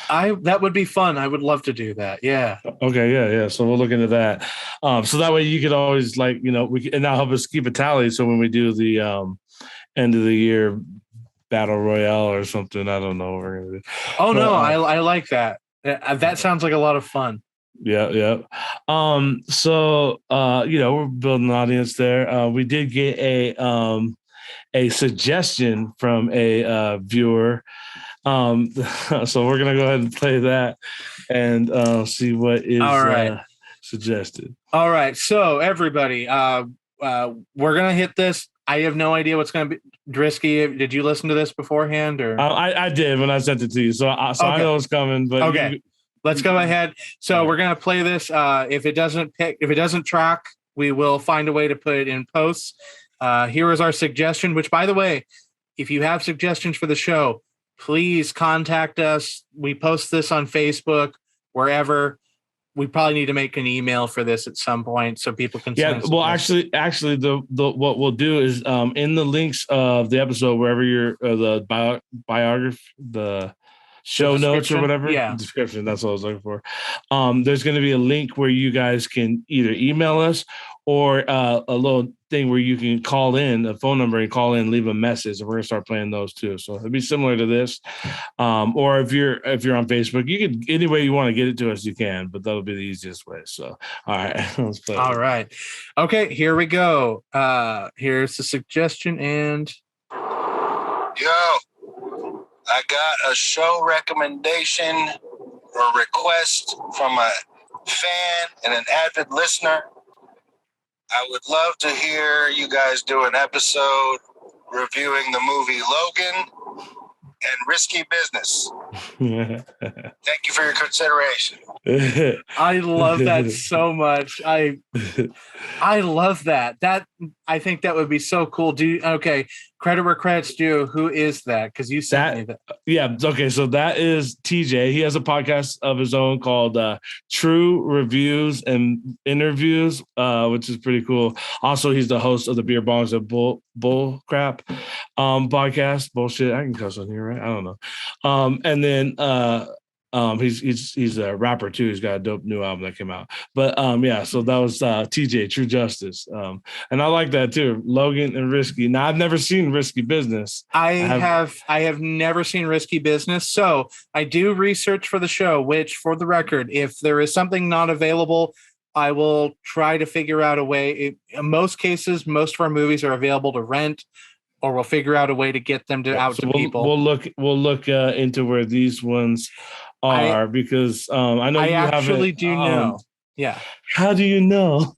[SPEAKER 1] That would be fun. I would love to do that. Yeah.
[SPEAKER 2] Okay. Yeah. So we'll look into that. So that way you could always and that'll help us keep a tally. So when we do the end of the year battle royale or something, I don't know what we're gonna do.
[SPEAKER 1] No, I like that. That sounds like a lot of fun.
[SPEAKER 2] Yeah. So we're building an audience there. We did get a suggestion from a viewer. So we're gonna go ahead and play that and see what is suggested.
[SPEAKER 1] All right. So everybody, we're gonna hit this. I have no idea what's going to be. Drisky, did you listen to this beforehand, or?
[SPEAKER 2] I did when I sent it to you, so I know it's coming. But
[SPEAKER 1] okay, let's go ahead. So we're going to play this. If it doesn't track, we will find a way to put it in posts. Here is our suggestion. Which, by the way, if you have suggestions for the show, please contact us. We post this on Facebook, wherever. We probably need to make an email for this at some point so people can.
[SPEAKER 2] Yeah. Well, actually, the what we'll do is in the links of the episode, wherever you're the biography, the show notes or whatever.
[SPEAKER 1] Yeah.
[SPEAKER 2] Description. That's what I was looking for. There's going to be a link where you guys can either email us or a little thing where you can call in a phone number and call in, leave a message, and we're gonna start playing those too. So it'd be similar to this. Or if you're on Facebook, you can any way you want to get it to us, you can, but that'll be the easiest way. So all right, let's play.
[SPEAKER 1] All right. Okay, here we go. Here's the suggestion and
[SPEAKER 3] I got a show recommendation or request from a fan and an avid listener. I would love to hear you guys do an episode reviewing the movie Logan and Risky Business. Thank you for your consideration.
[SPEAKER 1] I love that so much. I love that. I think that would be so cool. Okay, credit where credit's due. Who is that? Because you sent me that.
[SPEAKER 2] Yeah. Okay. So that is TJ. He has a podcast of his own called True Reviews and Interviews, which is pretty cool. Also, he's the host of the Beer Bongs and Bull Crap podcast. Bullshit. I can cuss on here, right? I don't know. And then he's a rapper too. He's got a dope new album that came out. But yeah, so that was TJ, True Justice. And I like that too. Logan and Risky. Now I've never seen Risky Business.
[SPEAKER 1] I have never seen Risky Business. So I do research for the show, which for the record, if there is something not available, I will try to figure out a way. In most cases, most of our movies are available to rent, or we'll figure out a way to get them out to people.
[SPEAKER 2] We'll look into where these ones are, because I know I
[SPEAKER 1] actually do know. Yeah.
[SPEAKER 2] How do you know?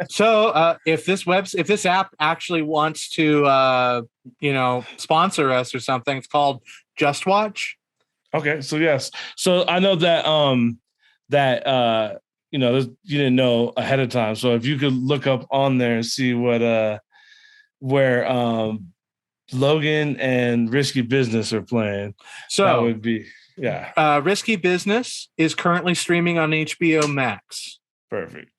[SPEAKER 1] So if this app actually wants to sponsor us or something, it's called Just Watch.
[SPEAKER 2] Okay, so yes. So I know that you didn't know ahead of time. So if you could look up on there and see where Logan and Risky Business are playing, so that would be. Yeah.
[SPEAKER 1] Risky Business is currently streaming on HBO Max.
[SPEAKER 2] Perfect.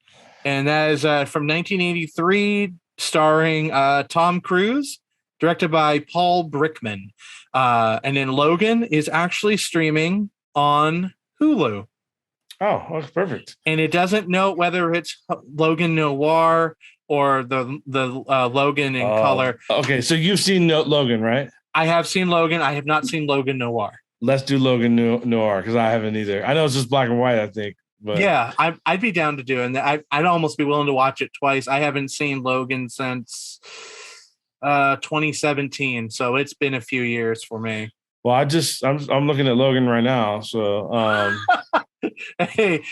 [SPEAKER 1] And that is from 1983, starring Tom Cruise, directed by Paul Brickman. And then Logan is actually streaming on Hulu.
[SPEAKER 2] Oh, that's perfect.
[SPEAKER 1] And it doesn't note whether it's Logan Noir or the Logan in color.
[SPEAKER 2] Okay, so you've seen Logan, right?
[SPEAKER 1] I have seen Logan. I have not seen Logan Noir.
[SPEAKER 2] Let's do Logan Noir, because I haven't either. I know it's just black and white, I think. But
[SPEAKER 1] yeah, I'd be down to doing that. I'd almost be willing to watch it twice. I haven't seen Logan since 2017, so it's been a few years for me.
[SPEAKER 2] Well, I'm looking at Logan right now, so
[SPEAKER 1] hey,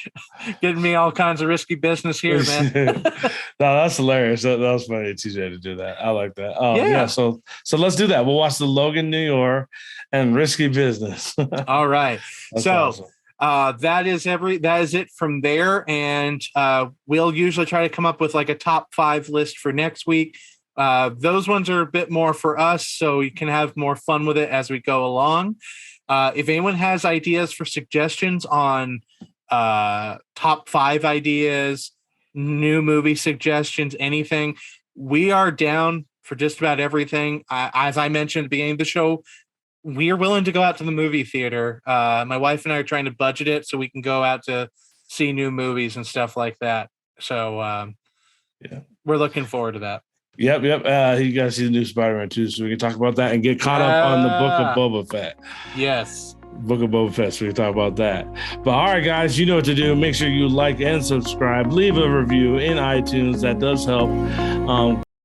[SPEAKER 1] getting me all kinds of risky business here, man.
[SPEAKER 2] No, that's hilarious. That was funny, TJ, to do that. I like that. Yeah. So let's do that. We'll watch the Logan New York and Risky Business.
[SPEAKER 1] All right. So
[SPEAKER 2] awesome.
[SPEAKER 1] that is it from there, and we'll usually try to come up with like a top 5 list for next week. Those ones are a bit more for us, so you can have more fun with it as we go along. If anyone has ideas for suggestions on top 5 ideas, new movie suggestions, anything, we are down for just about everything. As I mentioned at the beginning of the show, we are willing to go out to the movie theater. My wife and I are trying to budget it so we can go out to see new movies and stuff like that. So we're looking forward to that.
[SPEAKER 2] Yep. You guys see the new Spider-Man too, so we can talk about that and get caught up on the Book of Boba Fett.
[SPEAKER 1] Yes.
[SPEAKER 2] Book of Boba Fett, so we can talk about that. But all right, guys, you know what to do. Make sure you like and subscribe. Leave a review in iTunes. That does help.